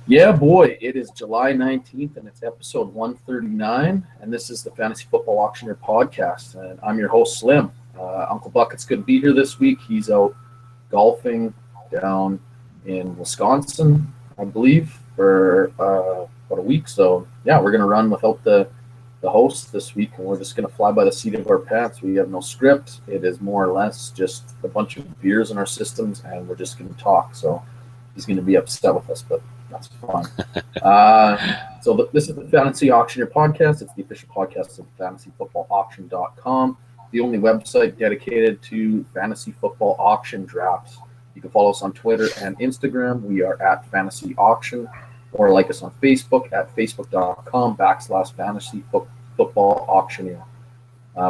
Yeah, boy, it is July 19th and it's episode 139. And this is the Fantasy Football Auctioneer podcast. And I'm your host, Slim. Uncle Bucket's going to be here this week. He's out golfing down in Wisconsin, I believe, for about a week. So, yeah, we're going to run without the host this week. And we're just going to fly by the seat of our pants. We have no script. It is more or less just a bunch of beers in our systems, and we're just going to talk. So, he's going to be upset with us, but that's fine. This is the Fantasy Auctioneer podcast. It's the official podcast of fantasyfootballauction.com, the only website dedicated to fantasy football auction drafts. You can follow us on Twitter and Instagram. We are at Fantasy Auction, or like us on Facebook at facebook.com/fantasy football auctioneer.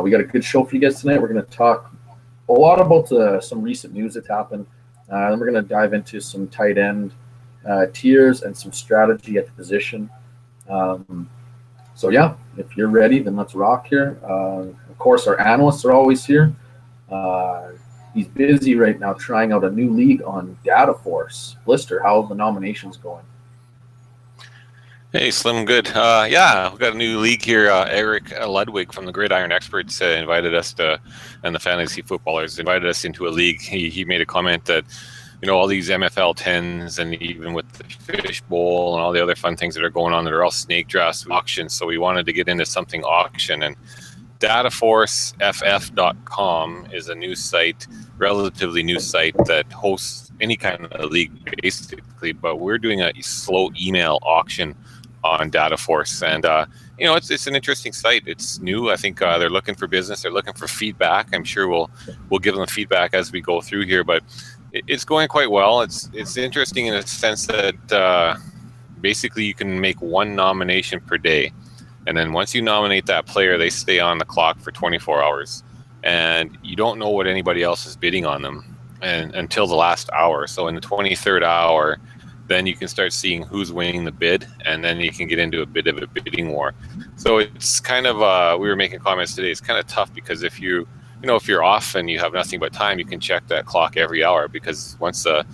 We got a good show for you guys tonight. We're going to talk a lot about some recent news that's happened. Then we're going to dive into some tight end tiers and some strategy at the position. If you're ready, then let's rock here. Of course, our analysts are always here. He's busy right now trying out a new league on Data Force. Blistr, how are the nominations going? Hey, Slim, good. We've got a new league here. Eric Ludwig from the Gridiron Experts invited us and the fantasy footballers invited us into a league. He made a comment that, all these MFL 10s and even with the Fish Bowl and all the other fun things that are going on that are all snake drafts auctions. So we wanted to get into something auction, and dataforceff.com is a new site, relatively new site that hosts any kind of league basically, but we're doing a slow email auction on Dataforce, and it's an interesting site. It's new. I think they're looking for business. They're looking for feedback. I'm sure we'll give them feedback as we go through here, but it's going quite well. It's interesting in a sense that basically you can make one nomination per day, and then once you nominate that player, they stay on the clock for 24 hours, and you don't know what anybody else is bidding on them until the last hour. So in the 23rd hour, then you can start seeing who's winning the bid, and then you can get into a bit of a bidding war. So it's kind of we were making comments today. It's kind of tough because if you're off and you have nothing but time, you can check that clock every hour, because once the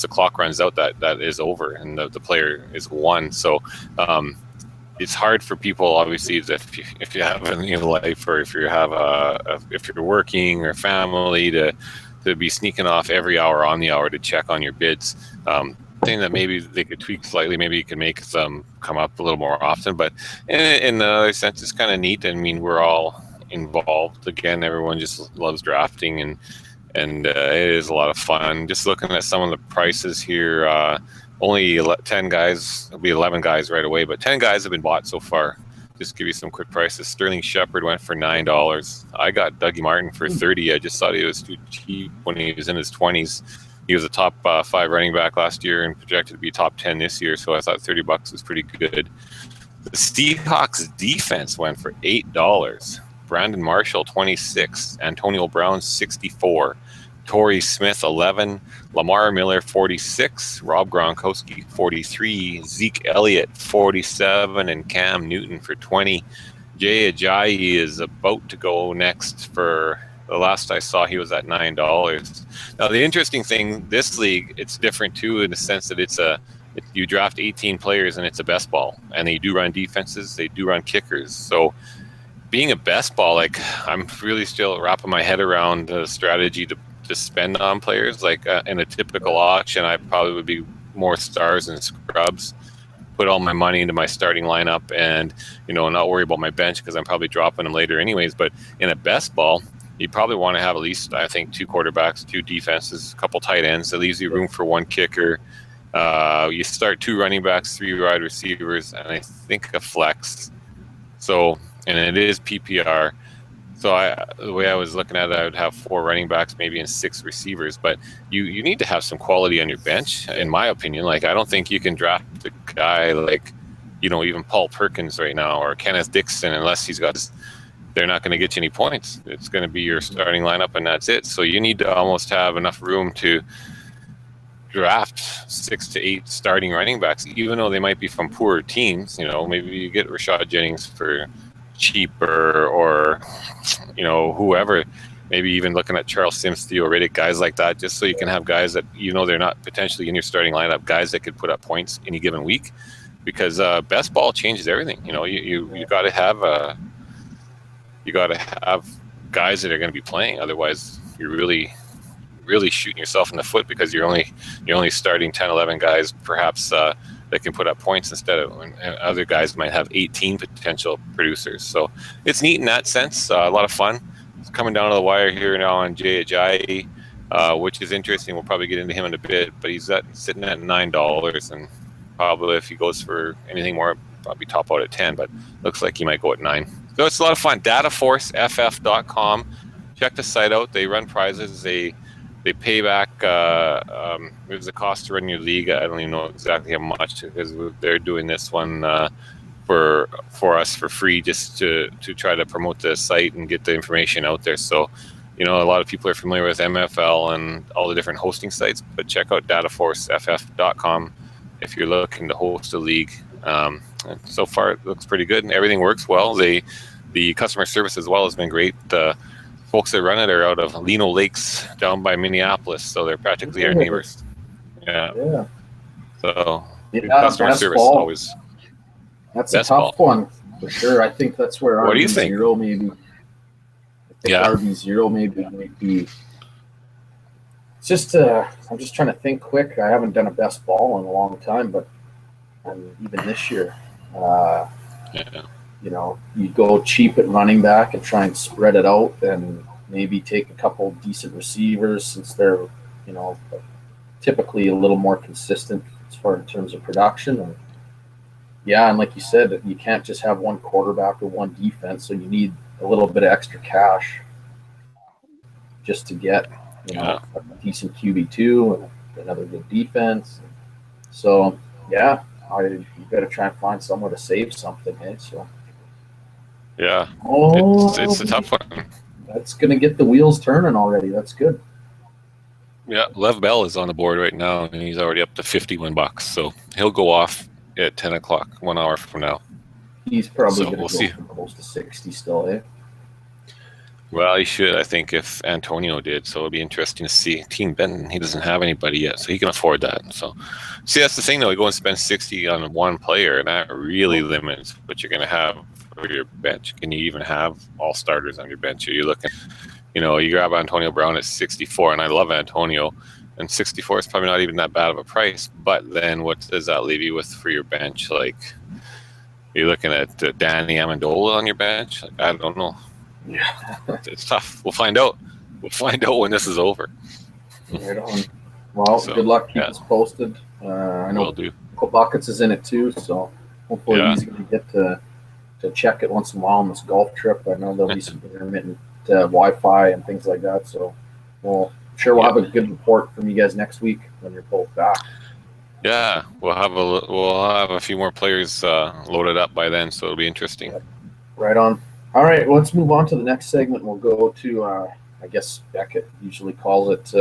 clock runs out, that is over and the player is won. So it's hard for people, obviously, if you have a life, or if you're working or family, to be sneaking off every hour on the hour to check on your bids. Thing that maybe they could tweak slightly. Maybe you can make them come up a little more often. But in another sense, it's kind of neat. I mean, we're all involved. Again, everyone just loves drafting, and it is a lot of fun. Just looking at some of the prices here, only 10 guys. It'll be 11 guys right away, but 10 guys have been bought so far. Just give you some quick prices. Sterling Shepard went for $9. I got Dougie Martin for $30. I just thought he was too cheap when he was in his 20s. He was a top 5 running back last year and projected to be top 10 this year, so I thought $30 was pretty good. The Seahawks defense went for $8. Brandon Marshall, $26. Antonio Brown, $64. Torrey Smith, $11. Lamar Miller, $46. Rob Gronkowski, $43. Zeke Elliott, $47. And Cam Newton for $20. Jay Ajayi is about to go next for... The last I saw, he was at $9. Now, the interesting thing, this league, it's different too, in the sense that you draft 18 players and it's a best ball, and they do run defenses, they do run kickers. So, being a best ball, I'm really still wrapping my head around the strategy to spend on players. In a typical auction, I probably would be more stars and scrubs. Put all my money into my starting lineup, and not worry about my bench because I'm probably dropping them later anyways. But in a best ball, you probably want to have at least, I think, 2 quarterbacks, 2 defenses, a couple tight ends. That leaves you room for 1 kicker. You start 2 running backs, 3 wide receivers, and I think a flex. So, and it is PPR. So the way I was looking at it, I would have 4 running backs, maybe, and 6 receivers. But you need to have some quality on your bench, in my opinion. I don't think you can draft a guy even Paul Perkins right now, or Kenneth Dixon, unless he's got... They're not going to get you any points. It's going to be your starting lineup, and that's it. So you need to almost have enough room to draft 6 to 8 starting running backs, even though they might be from poorer teams. Maybe you get Rashad Jennings for cheaper, or whoever. maybe even looking at Charles Sims, Theo Riddick, guys like that, just so you can have guys that they're not potentially in your starting lineup, guys that could put up points any given week, because best ball changes everything. You got to have guys that are going to be playing. Otherwise, you're really shooting yourself in the foot, because you're only starting 10, 11 guys perhaps that can put up points instead of, and other guys might have 18 potential producers. So it's neat in that sense. A lot of fun. It's coming down to the wire here now on Jay Ajayi, which is interesting. We'll probably get into him in a bit, but he's sitting at $9, and probably if he goes for anything more, probably top out at 10, but looks like he might go at 9. So it's a lot of fun. DataForceFF.com. Check the site out. They run prizes. They pay back. There's a cost to run your league. I don't even know exactly how much, because they're doing this one for us for free, just to try to promote the site and get the information out there. So, a lot of people are familiar with MFL and all the different hosting sites, but check out DataForceFF.com if you're looking to host a league. And so far, it looks pretty good, and everything works well. The customer service as well has been great. Folks that run it are out of Lino Lakes down by Minneapolis, so they're practically our neighbors. Yeah. So customer service ball. Always. That's a tough one for sure. I think that's where RB0 maybe. RB0 maybe might be. It's just I'm just trying to think quick. I haven't done a best ball in a long time, but even this year. You go cheap at running back and try and spread it out, and maybe take a couple decent receivers, since they're, typically a little more consistent as far in terms of production. And like you said, you can't just have one quarterback or one defense, so you need a little bit of extra cash just to get, a decent QB2 and another good defense. So, you got to try and find somewhere to save something, hey? So. Yeah, it's a tough one. That's going to get the wheels turning already. That's good. Yeah, Lev Bell is on the board right now, and he's already up to $51. So he'll go off at 10 o'clock, 1 hour from now. He's probably going to go close to 60 still, eh? Well, he should, I think, if Antonio did. So it'll be interesting to see. Team Benton, he doesn't have anybody yet, so he can afford that. So, see, that's the thing, though. You go and spend 60 on one player, and that really limits what you're going to have for your bench. Can you even have all starters on your bench? Are you looking, you grab Antonio Brown at 64, and I love Antonio, and 64 is probably not even that bad of a price. But then what does that leave you with for your bench? Like, you're looking at Danny Amendola on your bench? Like, I don't know. Yeah, it's tough. We'll find out. We'll find out when this is over. Right on. Well, good luck. Keep us posted. I know Uncle Buckets is in it too, so hopefully he's going to get to check it once in a while on this golf trip. I know there'll be some intermittent Wi-Fi and things like that. So, we'll have a good report from you guys next week when you're both back. Yeah, we'll have a few more players loaded up by then, so it'll be interesting. Yep. Right on. All right, well, let's move on to the next segment. We'll go to, I guess Beckett usually calls it,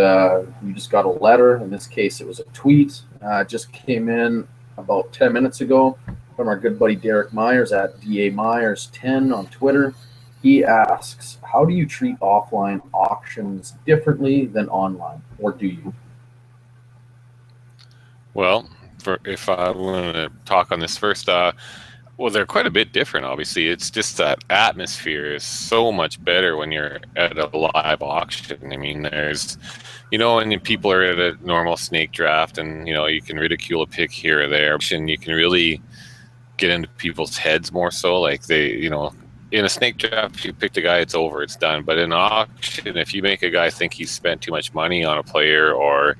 we just got a letter. In this case, it was a tweet. Just came in about 10 minutes ago from our good buddy Derek Myers at DA Myers10 on Twitter. He asks, how do you treat offline auctions differently than online, or do you? Well, if I want to talk on this first, well, they're quite a bit different, obviously. It's just that atmosphere is so much better when you're at a live auction. I mean, there's, and people are at a normal snake draft, and, you can ridicule a pick here or there, and you can really get into people's heads more so. Like in a snake draft, if you picked a guy, it's over, it's done. But in an auction, if you make a guy think he's spent too much money on a player, or,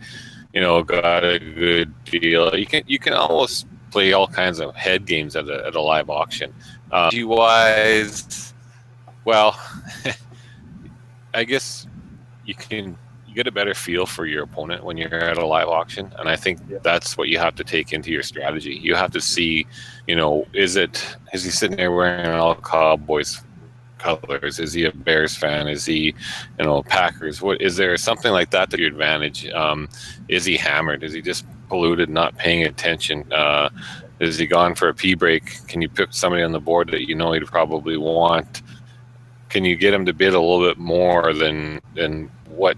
got a good deal, you can almost play all kinds of head games at a live auction. Wise, well, I guess you get a better feel for your opponent when you're at a live auction, and I think that's what you have to take into your strategy. You have to see, is he sitting there wearing all Cowboys colors? Is he a Bears fan? Is he, Packers? What is there something like that your advantage? Is he hammered? Is he just polluted, not paying attention? Is he gone for a pee break? Can you pick somebody on the board that he'd probably want? can you get them to bid a little bit more than what,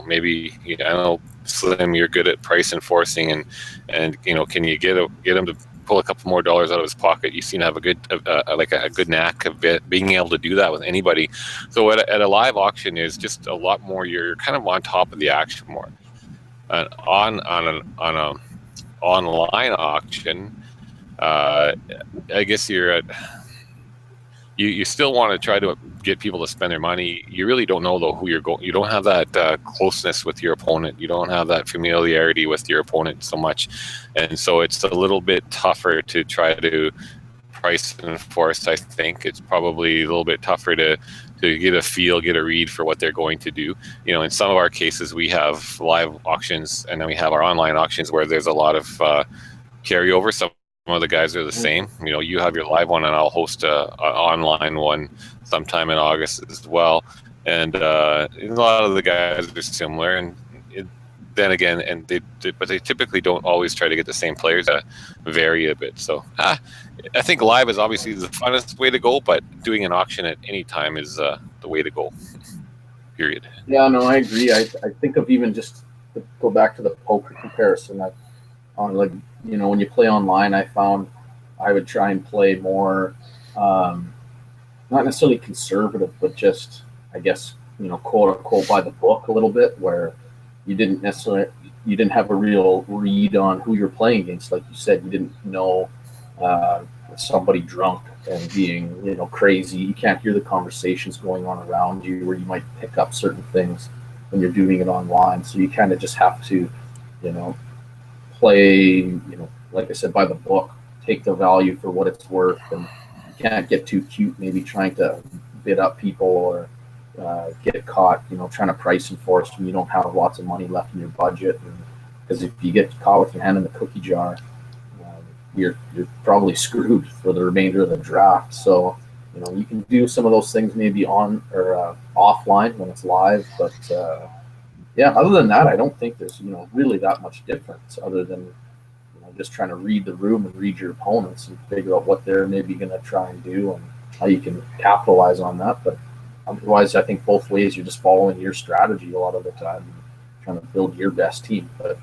maybe, I know, Slim, you're good at price enforcing, and can you get him to pull a couple more dollars out of his pocket? You seem to have a good a good knack of being able to do that with anybody. So at a live auction, there's just a lot more. You're kind of on top of the action more. On an online auction, I guess you still want to try to get people to spend their money. You really don't know, though, who you're going. You don't have that closeness with your opponent. You don't have that familiarity with your opponent so much, and so it's a little bit tougher to try to price enforce. I think it's probably a little bit tougher to get a feel, get a read for what they're going to do. In some of our cases, we have live auctions, and then we have our online auctions where there's a lot of carryover. Some of the guys are the same. You have your live one, and I'll host an online one sometime in August as well. And a lot of the guys are similar. And then again, but they typically don't always try to get the same players. Vary a bit. So I think live is obviously the funnest way to go, but doing an auction at any time is the way to go. Period. Yeah, no, I agree. I think of even just to go back to the poker comparison. When you play online, I found I would try and play more, not necessarily conservative, but just, I guess, quote unquote by the book a little bit, where you didn't have a real read on who you're playing against. Like you said, you didn't know somebody drunk and being, crazy. You can't hear the conversations going on around you, where you might pick up certain things when you're doing it online. So you kind of just have to, play, like I said, by the book, take the value for what it's worth, and you can't get too cute, maybe trying to bid up people or get caught, trying to price enforce when you don't have lots of money left in your budget. Because if you get caught with your hand in the cookie jar, you're probably screwed for the remainder of the draft. So, you can do some of those things maybe on or offline when it's live, but other than that, I don't think there's really that much difference, other than just trying to read the room and read your opponents and figure out what they're maybe going to try and do and how you can capitalize on that. But otherwise, I think both ways you're just following your strategy a lot of the time, trying to build your best team. But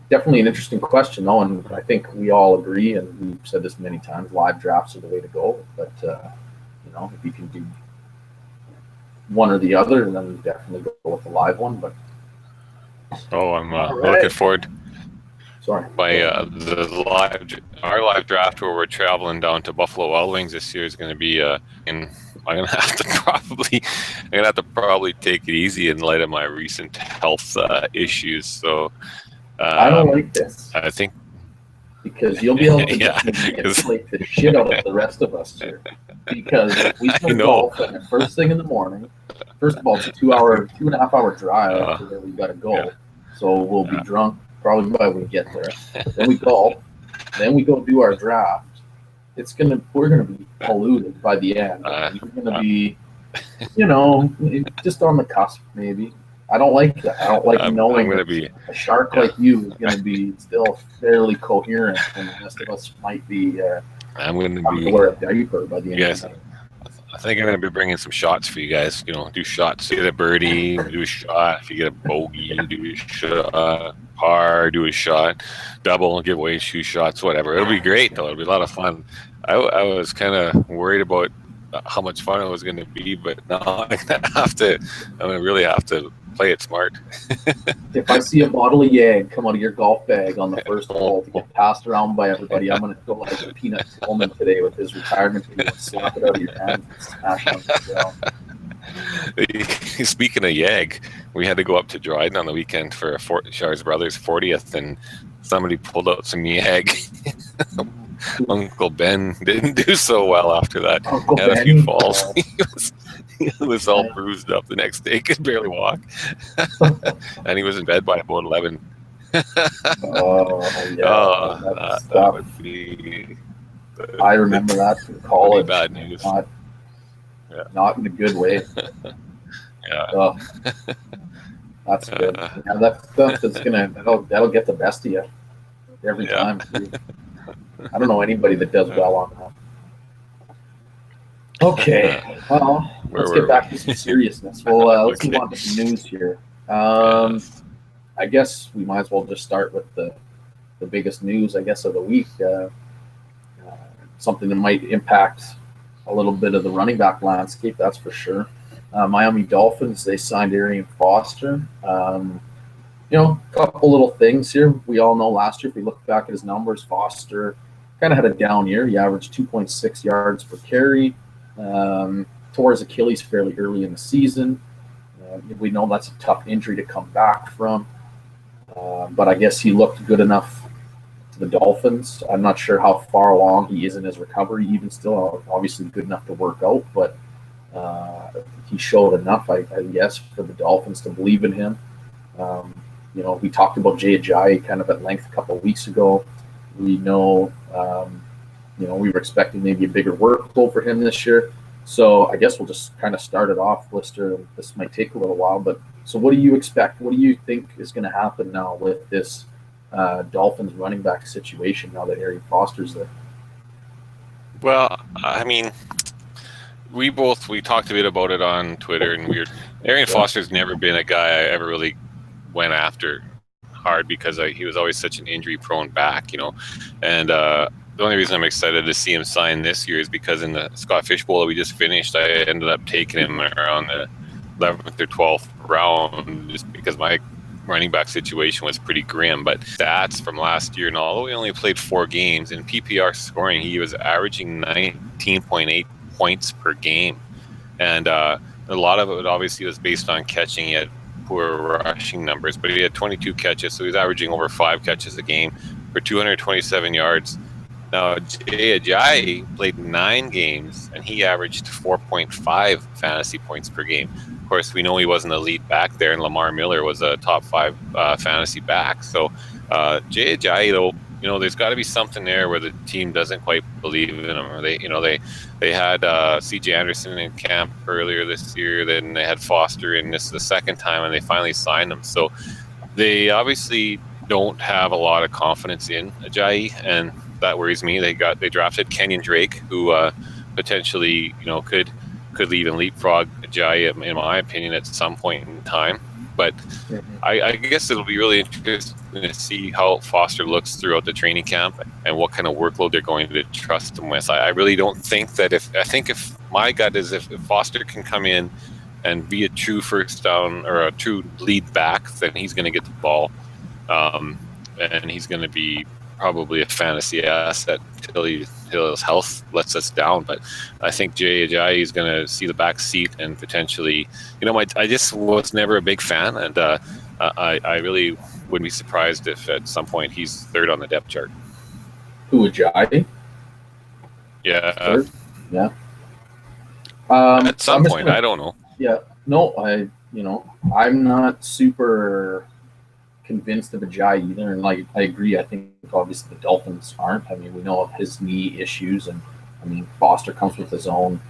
definitely an interesting question, though, and I think we all agree, and we've said this many times, live drafts are the way to go. But if you can do one or the other, and then definitely go with the live one. But I'm looking forward. Sorry. Our live draft where we're traveling down to Buffalo Wild Wings this year is going to be, and I'm gonna have to probably take it easy in light of my recent health issues. So I don't like this. I think because you'll be able to isolate the shit out of the rest of us here. Because if we play golf at the first thing in the morning, first of all, it's a 2.5 hour drive to where we got to go. Yeah. So we'll be drunk probably by when we get there. Then we golf. Then we go do our draft. We're gonna be polluted by the end. We're gonna be, just on the cusp maybe. I don't like that. I don't like knowing that a shark like you is going to be still fairly coherent, and the rest of us might be. I'm going to be wear a diaper by the end of the night. I think I'm going to be bringing some shots for you guys. Do shots. Get a birdie, do a shot. If you get a bogey, do a shot. Par, do a shot. Double, give away 2 shots. Whatever. It'll be great though. It'll be a lot of fun. I was kind of worried about how much fun it was going to be, but now I'm going to really have to play it smart. If I see a bottle of Yag come out of your golf bag on the first hole to get passed around by everybody, I'm going to go like a Peanut Tillman today with his retirement video and slap it out of your hand and smash it on the ground. Speaking of Yag, we had to go up to Dryden on the weekend for Char's brother's 40th, and somebody pulled out some Yag. Uncle Ben didn't do so well after that. He had a few falls. He was all bruised up the next day, could barely walk. And he was in bed by about 11. That would be... I remember that from college. Bad news. Not in a good way. Yeah. That's good. That stuff is that'll get the best of you every time. I don't know anybody that does well on that. Okay, well, Where let's were get back we? to some seriousness. Well, let's move Okay. on to some news here. Yes. I guess we might as well just start with the biggest news, I guess, of the week. Something that might impact a little bit of the running back landscape, that's for sure. Miami Dolphins, they signed Arian Foster. A couple little things here. We all know last year, if we look back at his numbers, Foster kind of had a down year. He averaged 2.6 yards per carry. Tore his Achilles fairly early in the season. We know that's a tough injury to come back from. But I guess he looked good enough to the Dolphins. I'm not sure how far along he is in his recovery, even still. Obviously, good enough to work out, but he showed enough, I guess, for the Dolphins to believe in him. We talked about Jay Ajayi kind of at length a couple of weeks ago. We know, we were expecting maybe a bigger workload for him this year. So I guess we'll just kind of start it off, Blistr. This might take a little while, but so what do you expect? What do you think is going to happen now with this Dolphins running back situation now that Arian Foster's there? Well, I mean, we talked a bit about it on Twitter, and Arian Foster's never been a guy I ever really went after hard because he was always such an injury-prone back, and the only reason I'm excited to see him sign this year is because in the Scott Fish Bowl that we just finished, I ended up taking him around the 11th or 12th round just because my running back situation was pretty grim. But stats from last year, and although he only played 4 games, in PPR scoring, he was averaging 19.8 points per game. And a lot of it obviously was based on catching. He had poor rushing numbers, but he had 22 catches, so he was averaging over 5 catches a game for 227 yards. Now, Jay Ajayi played 9 games, and he averaged 4.5 fantasy points per game. Of course, we know he wasn't a lead back there, and Lamar Miller was a top 5 fantasy back. So Jay Ajayi, though, there's got to be something there where the team doesn't quite believe in him. Or they had C.J. Anderson in camp earlier this year, then they had Foster in this the second time, and they finally signed him. So they obviously don't have a lot of confidence in Ajayi, and that worries me. They drafted Kenyon Drake, who potentially could even leapfrog Ajayi, in my opinion, at some point in time. But I guess it'll be really interesting to see how Foster looks throughout the training camp and what kind of workload they're going to trust him with. I really don't think that if my gut is if Foster can come in and be a true first down or a true lead back, then he's going to get the ball, and he's going to be probably a fantasy asset until his health lets us down. But I think Jay Ajayi is going to see the back seat and potentially, I just was never a big fan, and I really wouldn't be surprised if at some point he's third on the depth chart. Who, Ajayi? Yeah. Third? Yeah. At some point, I don't know. Yeah. No, I'm not super convinced of Ajayi either, and I agree. I think obviously the Dolphins aren't. I mean, we know of his knee issues, and Foster comes with his own,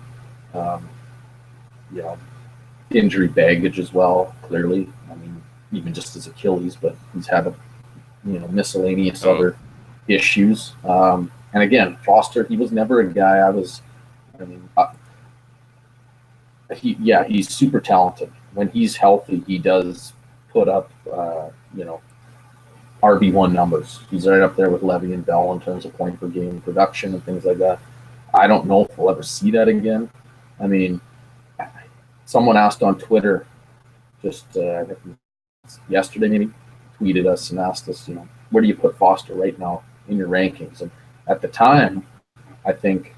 injury baggage as well. Clearly, even just his Achilles, but he's had miscellaneous other issues. And again, Foster, he was never a guy he's super talented. When he's healthy, he does put up, RB1 numbers. He's right up there with Levy and Bell in terms of point per game production and things like that. I don't know if we'll ever see that again. Someone asked on Twitter just yesterday, maybe, tweeted us and asked us, where do you put Foster right now in your rankings? And at the time, I think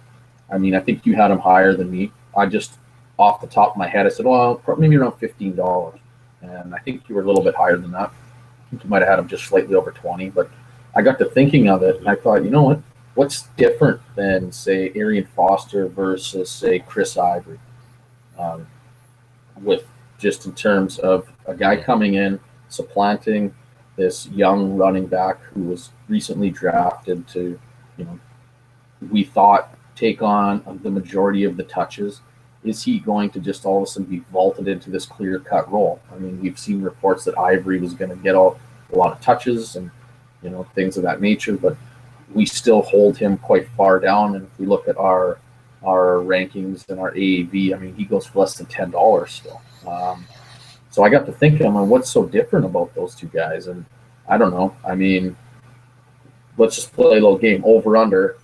you had him higher than me. I just, off the top of my head, I said, well, maybe around $15. And I think you were a little bit higher than that. I think you might have had him just slightly over 20. But I got to thinking of it, and I thought, you know what? What's different than, say, Arian Foster versus, say, Chris Ivory? With just in terms of a guy coming in, supplanting this young running back who was recently drafted to, we thought, take on the majority of the touches. Is he going to just all of a sudden be vaulted into this clear-cut role? We've seen reports that Ivory was going to get a lot of touches and, things of that nature, but we still hold him quite far down. And if we look at our our rankings and our AAV. I mean, he goes for less than $10 still. So I got to thinking, I'm like, what's so different about those two guys? And I don't know. I mean, let's just play a little game. Over under,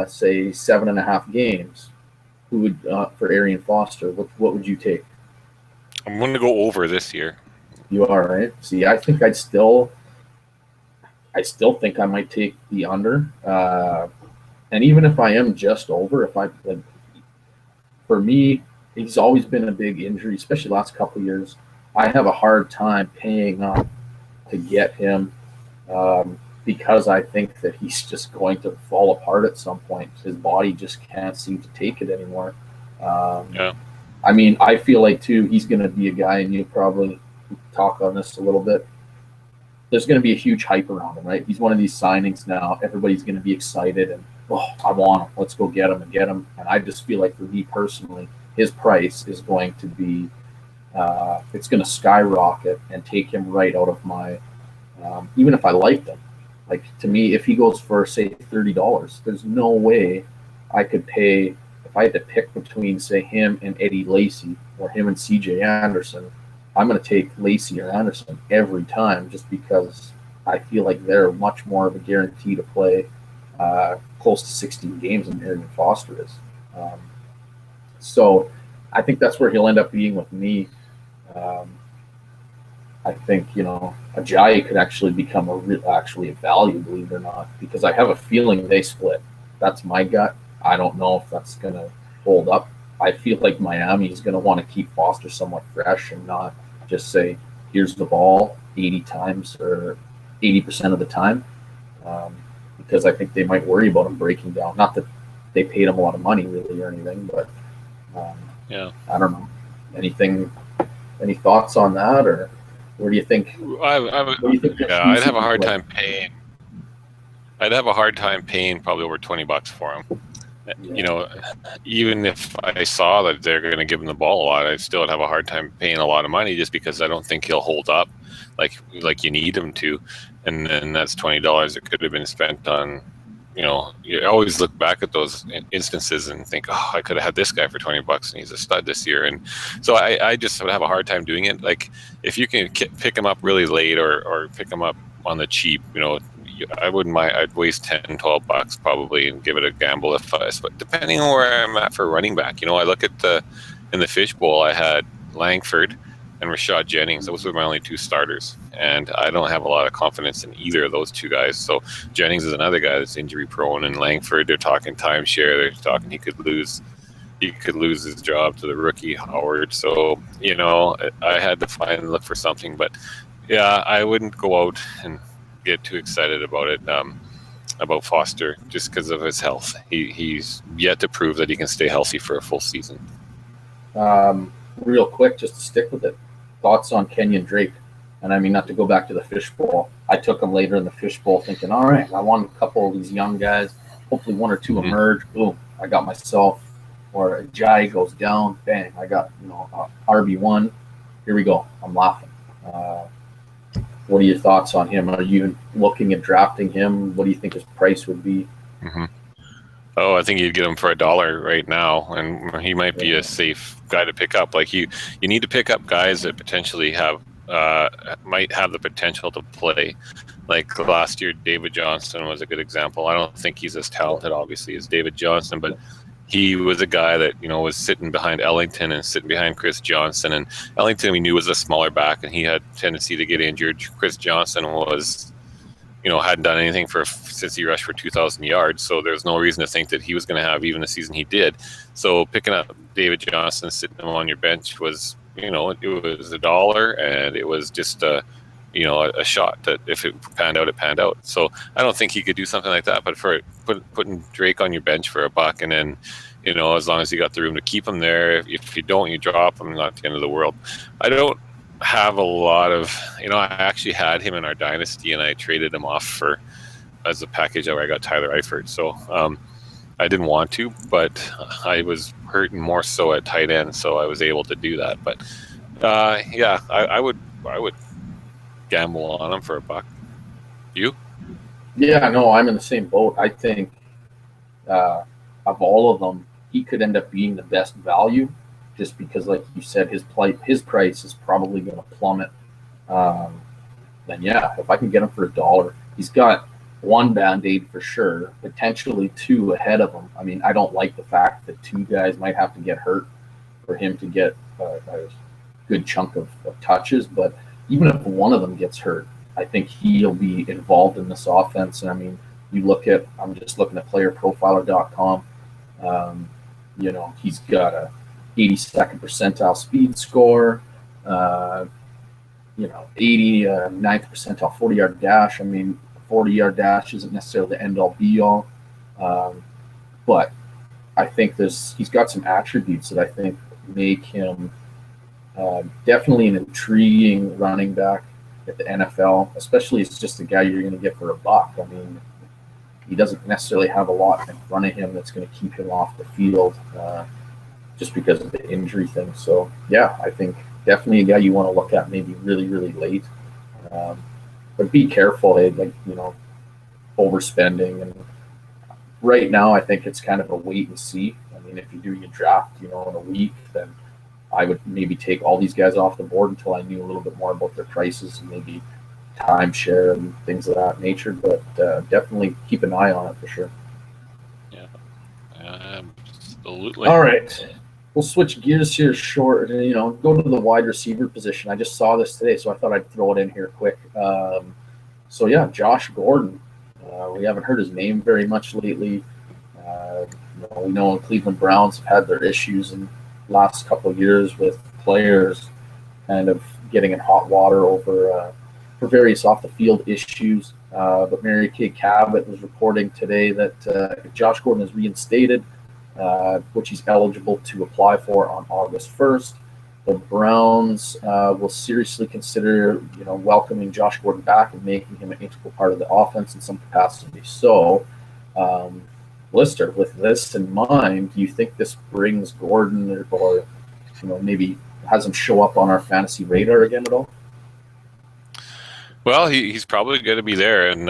say 7.5 games. Who would for Arian Foster? What would you take? I'm going to go over this year. You are, right? See, I think I still think I might take the under. And even if I am just over, for me, he's always been a big injury, especially the last couple of years. I have a hard time paying up to get him because I think that he's just going to fall apart at some point. His body just can't seem to take it anymore. Yeah. I mean, I feel like, too, he's going to be a guy, and you'll probably talk on this a little bit. There's going to be a huge hype around him, right? He's one of these signings now. Everybody's going to be excited, and, I want him. Let's go get him and get him. And I just feel like, for me personally, his price is going to be it's going to skyrocket and take him right out of my even if I liked him. Like, to me, if he goes for, say, $30, there's no way I could pay. If I had to pick between, say, him and Eddie Lacy or him and CJ Anderson, I'm going to take Lacy or Anderson every time, just because I feel like they're much more of a guarantee to play close to 16 games than Arian Foster is. So I think that's where he'll end up being with me. I think, Ajayi could actually become actually a value, believe it or not, because I have a feeling they split. That's my gut. I don't know if that's going to hold up. I feel like Miami is going to want to keep Foster somewhat fresh and not just say, here's the ball 80 times or 80% of the time, because I think they might worry about him breaking down. Not that they paid him a lot of money, really, or anything, but I don't know. Any thoughts on that, or where do you think? I'd have a hard time paying. I'd have a hard time paying probably over $20 for him. Yeah. Even if I saw that they're going to give him the ball a lot, I'd still have a hard time paying a lot of money, just because I don't think he'll hold up like you need him to. And then that's $20 that could have been spent on. You always look back at those instances and think, I could have had this guy for $20 and he's a stud this year. And so I just would have a hard time doing it. Like, if you can pick him up really late or pick him up on the cheap, I wouldn't mind. I'd waste $10-12 probably and give it a gamble but depending on where I'm at for running back. I look at in the fishbowl, I had Langford and Rashad Jennings. Those were my only two starters, and I don't have a lot of confidence in either of those two guys. So Jennings is another guy that's injury prone, and Langford, they're talking timeshare. They're talking he could lose his job to the rookie Howard. So I had to look for something, but yeah, I wouldn't go out and get too excited about it, about Foster, just because of his health. He's yet to prove that he can stay healthy for a full season. Real quick, just to stick with it, thoughts on Kenyon Drake? And I mean, not to go back to the fishbowl. I took him later in the fishbowl thinking, all right, I want a couple of these young guys. Hopefully one or two emerge. Boom, I got myself. Or Ajayi goes down. Bang, I got, RB1. Here we go. I'm laughing. What are your thoughts on him? Are you looking at drafting him? What do you think his price would be? Mm-hmm. Oh, I think you'd get him for $1 right now, and he might be a safe guy to pick up. Like, you need to pick up guys that potentially might have the potential to play. Like last year, David Johnston was a good example. I don't think he's as talented, obviously, as David Johnston, but he was a guy that was sitting behind Ellington and sitting behind Chris Johnson. And Ellington, we knew, was a smaller back, and he had tendency to get injured. Chris Johnson was, hadn't done anything since he rushed for 2,000 yards. So there's no reason to think that he was going to have even the season he did. So picking up David Johnson, sitting him on your bench was, it was $1, and it was just a shot that if it panned out, it panned out. So I don't think he could do something like that. But for putting Drake on your bench for $1, and then, as long as you got the room to keep him there, if you don't, you drop him. Not the end of the world. I don't have a lot of, I actually had him in our dynasty, and I traded him off as a package where I got Tyler Eifert. So I didn't want to, but I was hurting more so at tight end, so I was able to do that. But I would gamble on him for $1. You? Yeah, no, I'm in the same boat. I think of all of them, he could end up being the best value, just because, like you said, his price is probably going to plummet. Then yeah, if I can get him for $1, he's got one Band-Aid for sure, potentially two ahead of him. I mean, I don't like the fact that two guys might have to get hurt for him to get a good chunk of touches, but even if one of them gets hurt, I think he'll be involved in this offense. And I mean, I'm just looking at playerprofiler.com. He's got a 82nd percentile speed score, 89th percentile 40-yard dash. I mean, 40-yard dash isn't necessarily the end-all be-all, but I think he's got some attributes that I think make him definitely an intriguing running back at the NFL, especially as just a guy you're going to get for $1. I mean, he doesn't necessarily have a lot in front of him that's going to keep him off the field just because of the injury thing. So, yeah, I think definitely a guy you want to look at maybe really, really late. But be careful, overspending. And right now, I think it's kind of a wait and see. I mean, if you do your draft, in a week, then I would maybe take all these guys off the board until I knew a little bit more about their prices and maybe timeshare and things of that nature. But definitely keep an eye on it for sure. Yeah, absolutely. All right. We'll switch gears here short and, go to the wide receiver position. I just saw this today, so I thought I'd throw it in here quick. Josh Gordon. We haven't heard his name very much lately. We know the Cleveland Browns have had their issues in the last couple of years with players kind of getting in hot water over for various off-the-field issues. But Mary Kay Cabot was reporting today that if Josh Gordon is reinstated, which he's eligible to apply for on August 1st. The Browns will seriously consider, welcoming Josh Gordon back and making him an integral part of the offense in some capacity. So, Blistr, with this in mind, do you think this brings Gordon or maybe has him show up on our fantasy radar again at all? Well, he's probably going to be there. And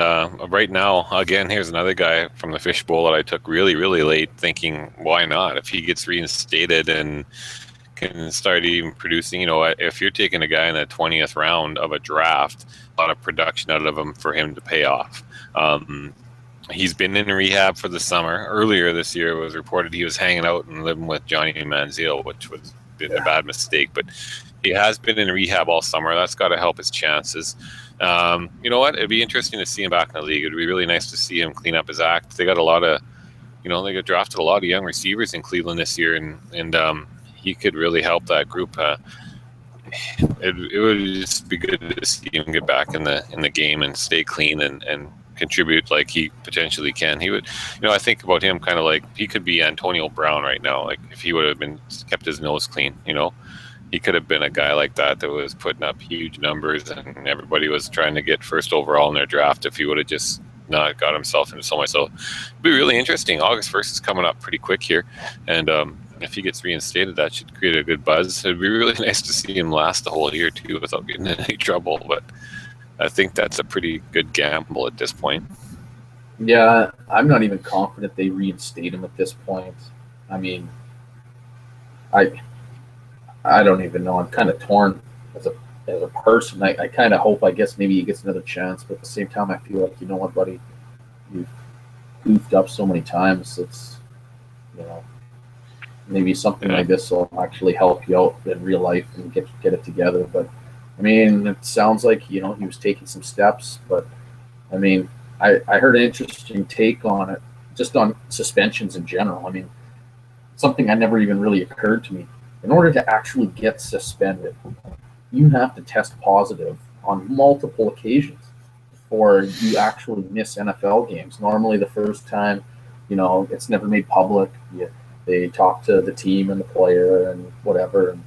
right now, again, here's another guy from the fishbowl that I took really, really late thinking, why not? If he gets reinstated and can start even producing, if you're taking a guy in the 20th round of a draft, a lot of production out of him for him to pay off. He's been in rehab for the summer. Earlier this year, it was reported he was hanging out and living with Johnny Manziel, which was a bad mistake. But he has been in rehab all summer. That's got to help his chances. You know what? It'd be interesting to see him back in the league. It'd be really nice to see him clean up his act. They got a lot of, they got drafted a lot of young receivers in Cleveland this year, and he could really help that group. It would just be good to see him get back in the game and stay clean and contribute like he potentially can. He would, I think about him kind of like he could be Antonio Brown right now. Like if he would have kept his nose clean, he could have been a guy like that was putting up huge numbers and everybody was trying to get first overall in their draft if he would have just not got himself into so much. So it'd be really interesting. August 1st is coming up pretty quick here. And if he gets reinstated, that should create a good buzz. It'd be really nice to see him last the whole year too without getting in any trouble. But I think that's a pretty good gamble at this point. Yeah, I'm not even confident they reinstate him at this point. I mean, I don't even know. I'm kind of torn as a person. I kind of hope, I guess, maybe he gets another chance. But at the same time, I feel like, you know what, buddy? You've goofed up so many times. It's, maybe something like this will actually help you out in real life and get it together. But, I mean, it sounds like, he was taking some steps. But, I mean, I heard an interesting take on it, just on suspensions in general. I mean, something that never even really occurred to me. In order to actually get suspended, you have to test positive on multiple occasions before you actually miss NFL games. Normally, the first time, it's never made public. They talk to the team and the player and whatever, and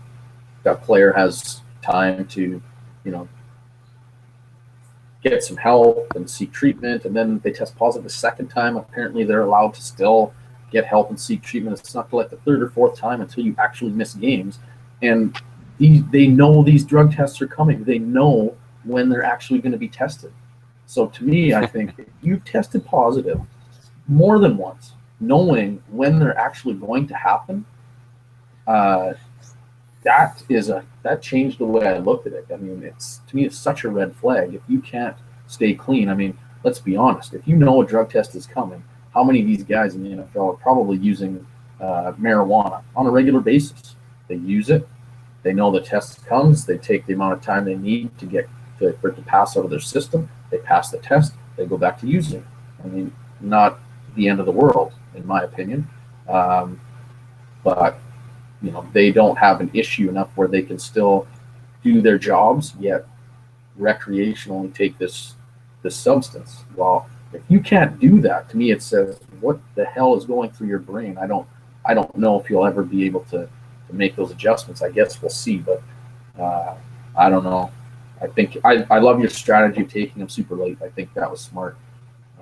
that player has time to, get some help and seek treatment, and then they test positive the second time. Apparently, they're allowed to still get help and seek treatment. It's not like the third or fourth time until you actually miss games. And they know these drug tests are coming. They know when they're actually going to be tested. So to me, I think if you've tested positive more than once, knowing when they're actually going to happen, uh, that changed the way I looked at it. I mean, to me, it's such a red flag if you can't stay clean. I mean, let's be honest. If you know a drug test is coming, how many of these guys in the NFL are probably using marijuana on a regular basis? They use it. They know the test comes. They take the amount of time they need for it to pass out of their system. They pass the test. They go back to using it. I mean, not the end of the world, in my opinion. But they don't have an issue enough where they can still do their jobs yet recreationally take this substance. Well, if you can't do that, to me it says what the hell is going through your brain. I don't know if you'll ever be able to make those adjustments. I guess we'll see, but I don't know. I think I love your strategy of taking them super late. I think that was smart.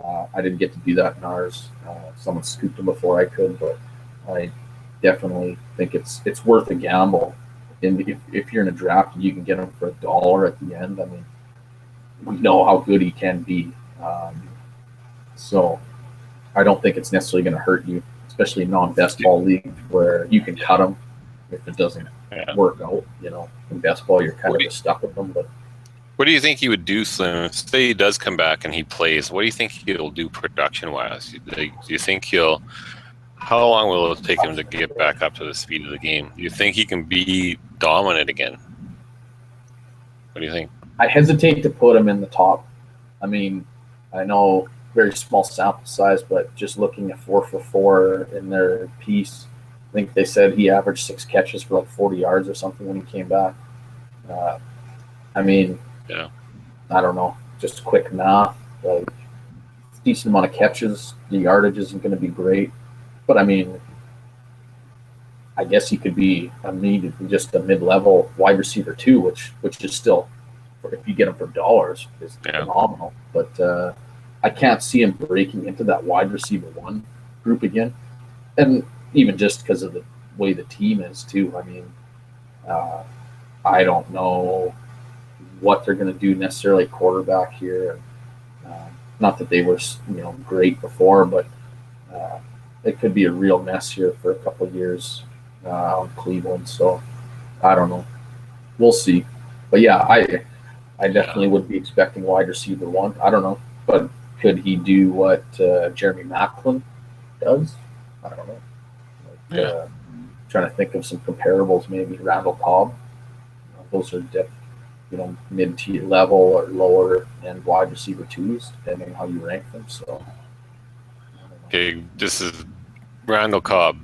I didn't get to do that in ours. Someone scooped them before I could, but I definitely think it's worth a gamble. And if you're in a draft and you can get him for $1 at the end, I mean, we know how good he can be. So I don't think it's necessarily going to hurt you, especially in non-best ball league where you can cut him if it doesn't work out. In best ball, you're kind of just stuck with them. But what do you think he would do, Slim? Say he does come back and he plays. What do you think he'll do production-wise? Do you think how long will it take him to get back up to the speed of the game? Do you think he can be dominant again? What do you think? I hesitate to put him in the top. I mean, I know very small sample size, but just looking at 4-for-4 in their piece, I think they said he averaged 6 catches for like 40 yards or something when he came back. I mean, I don't know, just quick math. Like, decent amount of catches. The yardage isn't going to be great. But, I mean, I guess he could be just a mid-level wide receiver too, which is still, if you get him for $, is phenomenal. But I can't see him breaking into that wide receiver 1 group again. And even just because of the way the team is too. I mean, I don't know what they're going to do necessarily at quarterback here. Not that they were great before, but it could be a real mess here for a couple of years on Cleveland. So I don't know. We'll see. But yeah, I definitely would be expecting wide receiver 1. I don't know, but could he do what Jeremy Maclin does? I don't know. Trying to think of some comparables, maybe Randall Cobb. Those are mid-tier level or lower and wide receiver 2s, depending on how you rank them. So. Okay, this is Randall Cobb.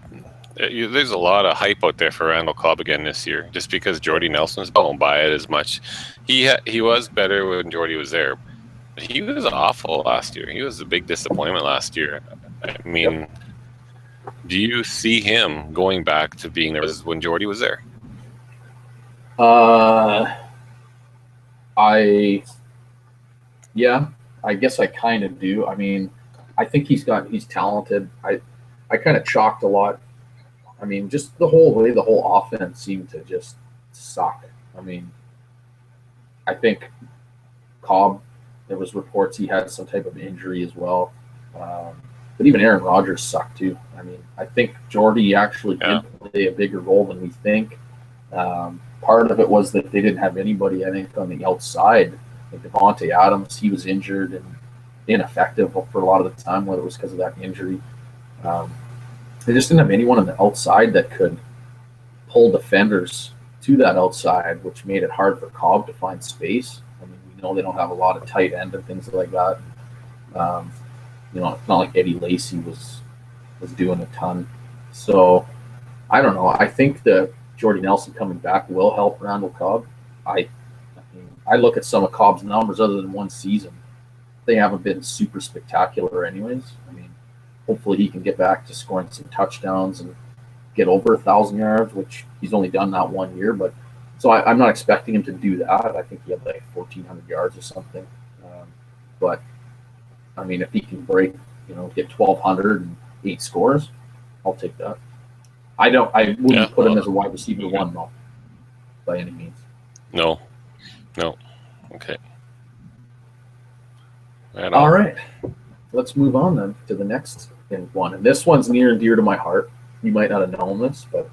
There's a lot of hype out there for Randall Cobb again this year, just because Jordy Nelson's don't buy it as much. He was better when Jordy was there. But he was awful last year. He was a big disappointment last year. I mean, do you see him going back to being there when Jordy was there? I guess I kind of do. I mean, I think he's talented. I kind of chalked a lot. I mean, just the whole offense seemed to just suck. I mean, I think Cobb, there was reports he had some type of injury as well. But even Aaron Rodgers sucked too. I mean, I think Jordy actually did play a bigger role than we think. Part of it was that they didn't have anybody, I think, on the outside. Like Devontae Adams, he was injured and ineffective for a lot of the time, whether it was because of that injury. They just didn't have anyone on the outside that could pull defenders to that outside, which made it hard for Cobb to find space. I mean, we know they don't have a lot of tight end and things like that. It's not like Eddie Lacy was doing a ton. So I don't know. I think that Jordy Nelson coming back will help Randall Cobb. I look at some of Cobb's numbers other than one season. They haven't been super spectacular anyways. I mean, hopefully he can get back to scoring some touchdowns and get over 1,000 yards, which he's only done that 1 year. But so I'm not expecting him to do that. I think he had like 1,400 yards or something. But I mean, if he can get 1,200 and 8 scores, I'll take that. I wouldn't put him as a wide receiver 1 though, by any means. No. Okay. All right. Let's move on then to the next in one. And this one's near and dear to my heart. You might not have known this, but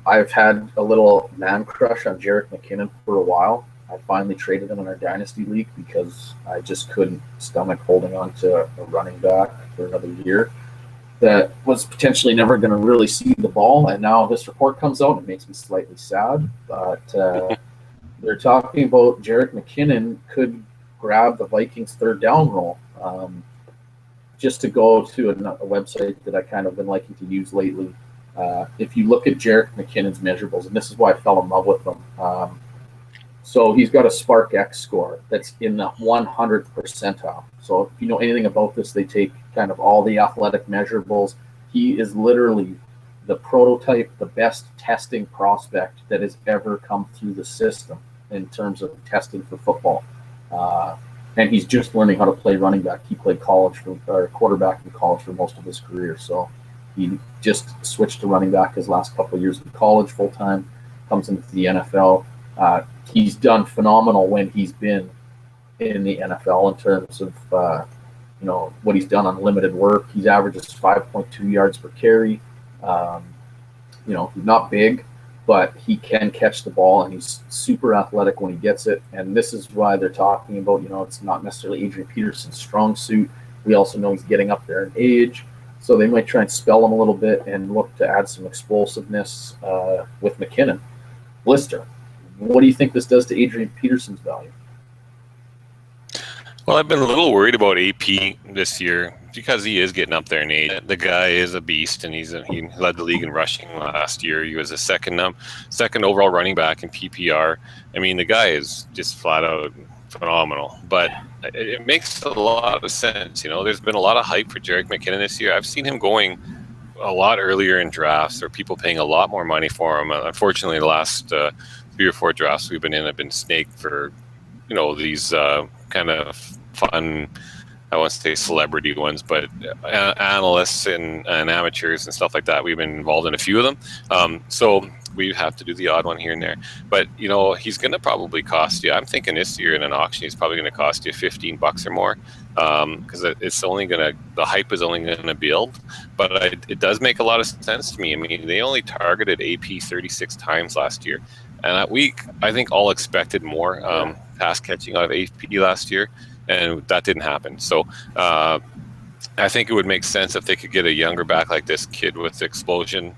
I've had a little man crush on Jerick McKinnon for a while. I finally traded him in our dynasty league because I just couldn't stomach holding on to a running back for another year that was potentially never going to really see the ball. And now this report comes out and it makes me slightly sad. But they're talking about Jerick McKinnon could grab the Vikings' third down role. Just to go to a website that I kind of been liking to use lately, if you look at Jerick McKinnon's measurables, and this is why I fell in love with him. So he's got a Spark X score that's in the 100th percentile. So if you know anything about this, they take kind of all the athletic measurables. He is literally the prototype, the best testing prospect that has ever come through the system in terms of testing for football. And he's just learning how to play running back. He played quarterback in college for most of his career. So he just switched to running back his last couple of years in college full time, comes into the NFL. He's done phenomenal when he's been in the NFL in terms of what he's done on limited work. He's averages 5.2 yards per carry. He's not big, but he can catch the ball, and he's super athletic when he gets it. And this is why they're talking about, it's not necessarily Adrian Peterson's strong suit. We also know he's getting up there in age, so they might try and spell him a little bit and look to add some explosiveness with McKinnon. Blistr, what do you think this does to Adrian Peterson's value? Well, I've been a little worried about AP this year because he is getting up there in age. The guy is a beast, and he led the league in rushing last year. He was a second overall running back in PPR. I mean, the guy is just flat out phenomenal. But it makes a lot of sense. There's been a lot of hype for Jerick McKinnon this year. I've seen him going a lot earlier in drafts, or people paying a lot more money for him. Unfortunately, the last 3 or 4 drafts we've been in have been snaked for, these kind of fun, I won't say celebrity ones, but analysts and amateurs and stuff like that. We've been involved in a few of them. So we have to do the odd one here and there. But, he's going to probably cost you. I'm thinking this year in an auction, he's probably going to cost you $15 or more, because the hype is only going to build. But it does make a lot of sense to me. I mean, they only targeted AP 36 times last year. And that week, I think all expected more pass catching out of AP last year, and that didn't happen. So I think it would make sense if they could get a younger back like this kid with explosion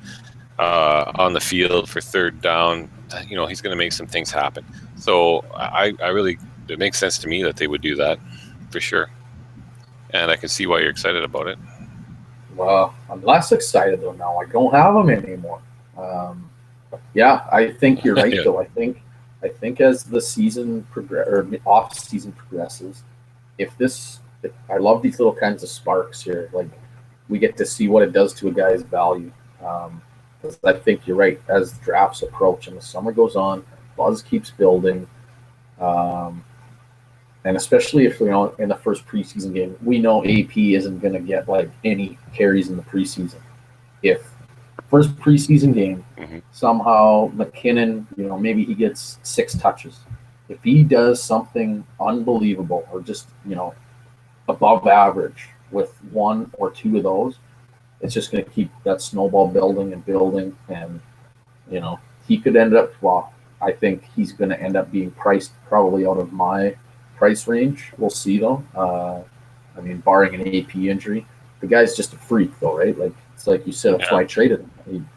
on the field for third down. He's going to make some things happen. So it makes sense to me that they would do that for sure. And I can see why you're excited about it. Well, I'm less excited though now. I don't have him anymore. Yeah, I think you're right though. I think as the season off season progresses, I love these little kinds of sparks here. Like, we get to see what it does to a guy's value. I think you're right. As drafts approach and the summer goes on, buzz keeps building. And especially if, in the first preseason game, we know AP isn't going to get like any carries in the preseason. If first preseason game, somehow McKinnon, maybe he gets 6 touches. If he does something unbelievable or just, above average with 1 or 2 of those, it's just going to keep that snowball building and building. And, he could end up, I think he's going to end up being priced probably out of my price range. We'll see, though. Barring an AP injury. The guy's just a freak, though, right? Like, it's like you said, that's why I traded him.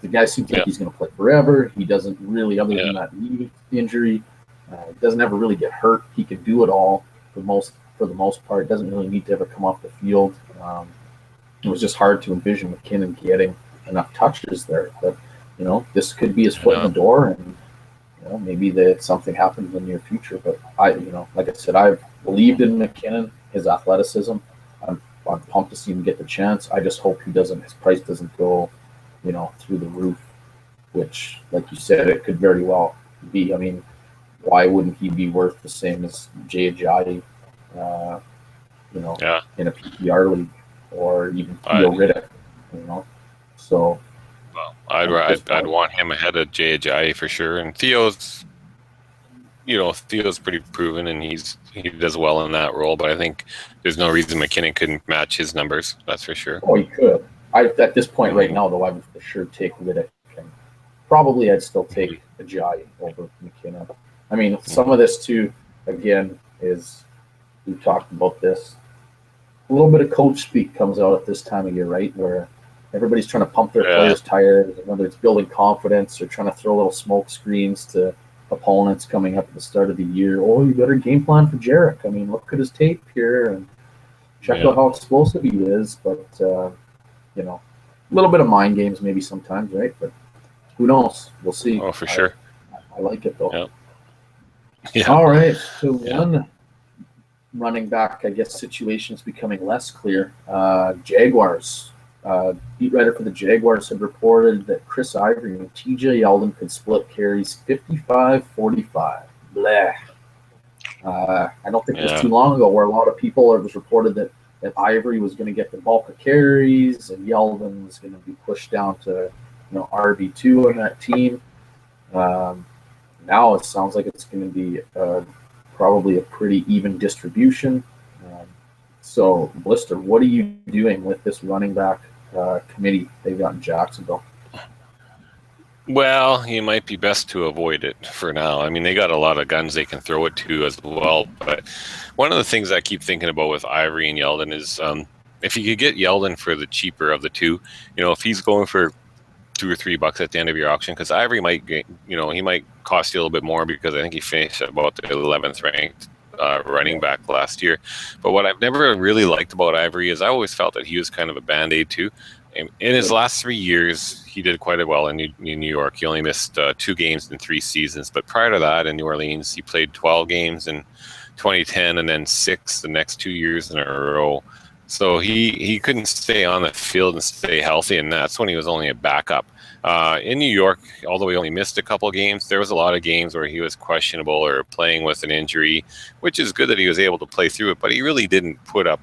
The guy seems like he's going to play forever. He doesn't really, other than that knee injury, he doesn't ever really get hurt. He can do it all for the most part. Doesn't really need to ever come off the field. It was just hard to envision McKinnon getting enough touches there. But, this could be his foot in the door, and maybe something happens in the near future. But like I said, I've believed in McKinnon, his athleticism. I'm pumped to see him get the chance. I just hope his price doesn't go, through the roof, which, like you said, it could very well be. I mean, why wouldn't he be worth the same as Jay Ajayi, in a PPR league, or even Theo Riddick, So, well, I'd want him ahead of Jay Ajayi for sure. And Theo's Theo's pretty proven, and he does well in that role. But I think there's no reason McKinnon couldn't match his numbers. That's for sure. Oh, he could. At this point right now, though, I would for sure take Riddick. And probably I'd still take Ajayi over McKinnon. I mean, some of this too, again, is we've talked about this. A little bit of coach speak comes out at this time of year, right? Where everybody's trying to pump their players' tires, whether it's building confidence or trying to throw little smoke screens to opponents coming up at the start of the year. Oh, you better game plan for Jarek. I mean, look at his tape here and check out how explosive he is. But, a little bit of mind games maybe sometimes, right? But who knows? We'll see. Oh, for sure. I like it, though. Yep. Yeah. All right. So one running back, I guess, situation is becoming less clear. Jaguars. Beat writer for the Jaguars had reported that Chris Ivory and TJ Yeldon could split carries 55-45. Blech. I don't think it was too long ago where a lot of people, it was reported that Ivory was going to get the bulk of carries and Yeldon was going to be pushed down to RB2 on that team. Now it sounds like it's going to be probably a pretty even distribution. So, Blistr, what are you doing with this running back committee they've got in Jacksonville? Well, you might be best to avoid it for now. I mean, they got a lot of guns they can throw it to as well. But one of the things I keep thinking about with Ivory and Yeldon is if you could get Yeldon for the cheaper of the two, if he's going for $2 or $3 at the end of your auction, because Ivory might get, he might cost you a little bit more because I think he finished at about the 11th ranked running back last year. But what I've never really liked about Ivory is I always felt that he was kind of a Band-Aid too. In his last 3 years, he did quite well in New York. He only missed 2 games in 3 seasons. But prior to that, in New Orleans, he played 12 games in 2010 and then 6 the next 2 years in a row. So he couldn't stay on the field and stay healthy, and that's when he was only a backup. In New York, although he only missed a couple games, there was a lot of games where he was questionable or playing with an injury, which is good that he was able to play through it, but he really didn't put up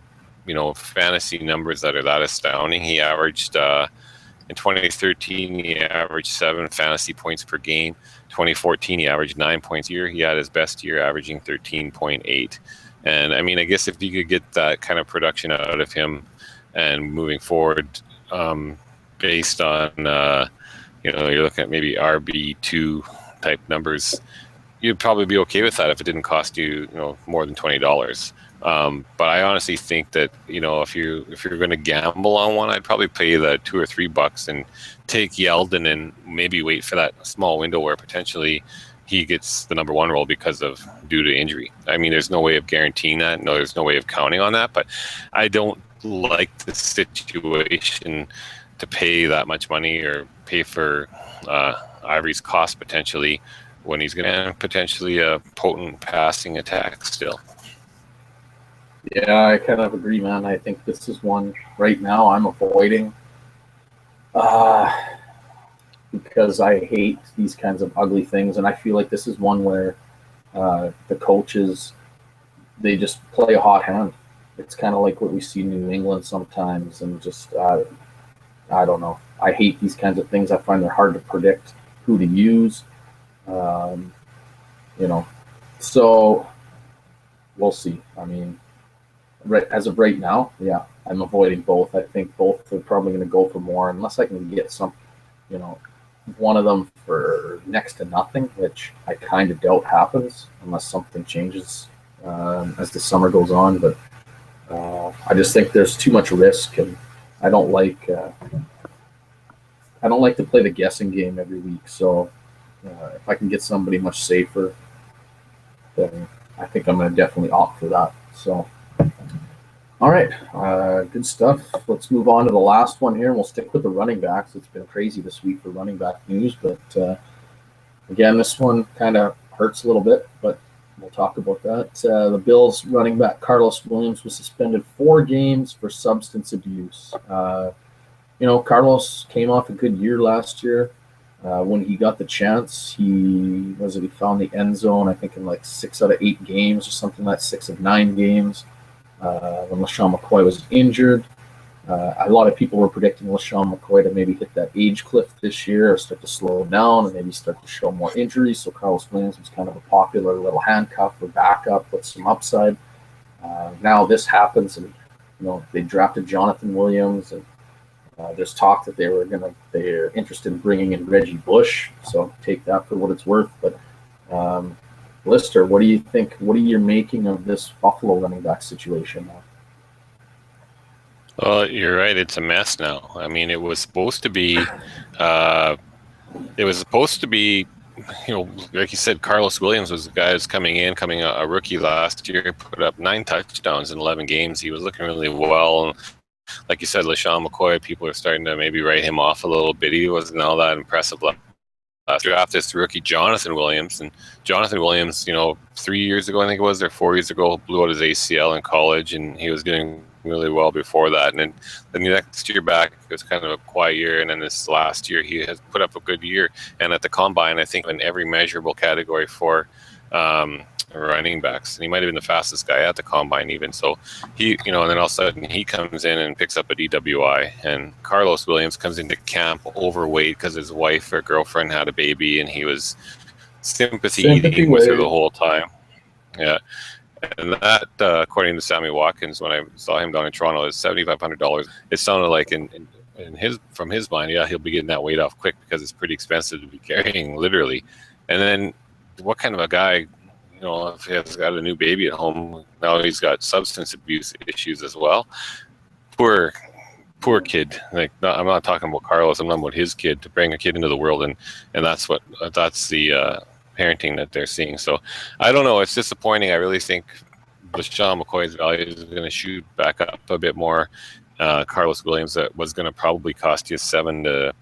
fantasy numbers that are that astounding. He averaged in 2013 he averaged 7 fantasy points per game. 2014 he averaged 9 points a year. He had his best year averaging 13.8. And I mean, I guess if you could get that kind of production out of him and moving forward, based on you're looking at maybe RB2 type numbers, you'd probably be okay with that if it didn't cost you more than $20. But I honestly think that if you're going to gamble on one, I'd probably pay the $2 or $3 and take Yeldon and maybe wait for that small window where potentially he gets the number 1 role due to injury. I mean, there's no way of guaranteeing that. No, there's no way of counting on that. But I don't like the situation to pay that much money or pay for Ivory's cost potentially when he's going to potentially a potent passing attack still. Yeah, I kind of agree, man. I think this is one right now I'm avoiding because I hate these kinds of ugly things, and I feel like this is one where the coaches, they just play a hot hand. It's kind of like what we see in New England sometimes, and just I don't know. I hate these kinds of things. I find they're hard to predict who to use. So we'll see. I mean, as of right now, yeah, I'm avoiding both. I think both are probably going to go for more unless I can get some, one of them for next to nothing, which I kind of doubt happens unless something changes as the summer goes on. But I just think there's too much risk, and I don't like to play the guessing game every week. So if I can get somebody much safer, then I think I'm going to definitely opt for that. So, all right, good stuff. Let's move on to the last one here, and we'll stick with the running backs. It's been crazy this week for running back news, but again, this one kind of hurts a little bit, but we'll talk about that. The Bills running back Carlos Williams was suspended 4 games for substance abuse. Carlos came off a good year last year. When he got the chance, he found the end zone, I think, in like 6 out of 8 games or something like 6 of 9 games. When LaShawn McCoy was injured. A lot of people were predicting LaShawn McCoy to maybe hit that age cliff this year or start to slow down and maybe start to show more injuries. So Carlos Williams was kind of a popular little handcuff or backup with some upside. Now this happens, and they drafted Jonathan Williams, and there's talk that they're interested in bringing in Reggie Bush. So take that for what it's worth. But Blistr, what do you think? What are you making of this Buffalo running back situation now? Well, you're right. It's a mess now. I mean, it was supposed to be, like you said, Carlos Williams was the guy who's coming a rookie last year, put up 9 touchdowns in 11 games. He was looking really well. And like you said, LaShawn McCoy, people are starting to maybe write him off a little bit. He wasn't all that impressive last year. After this rookie, Jonathan Williams, 3 years ago, I think it was, or 4 years ago, blew out his ACL in college, and he was doing really well before that. And then the next year back, it was kind of a quiet year, and then this last year, he has put up a good year. And at the combine, I think in every measurable category for running backs, and he might have been the fastest guy at the combine even. So he, and then all of a sudden he comes in and picks up a DWI, and Carlos Williams comes into camp overweight because his wife or girlfriend had a baby, and he was sympathy eating with her the whole time. Yeah. And that, according to Sammy Watkins, when I saw him down in Toronto, is $7,500. It sounded like from his mind, yeah, he'll be getting that weight off quick because it's pretty expensive to be carrying, literally. And then, what kind of a guy, if he has got a new baby at home, now he's got substance abuse issues as well. Poor kid. Like, I'm not talking about Carlos. I'm talking about his kid, to bring a kid into the world, and that's the parenting that they're seeing. So I don't know, it's disappointing. I really think LaShawn McCoy's value is going to shoot back up a bit more. Carlos Williams, that was going to probably cost you $7 to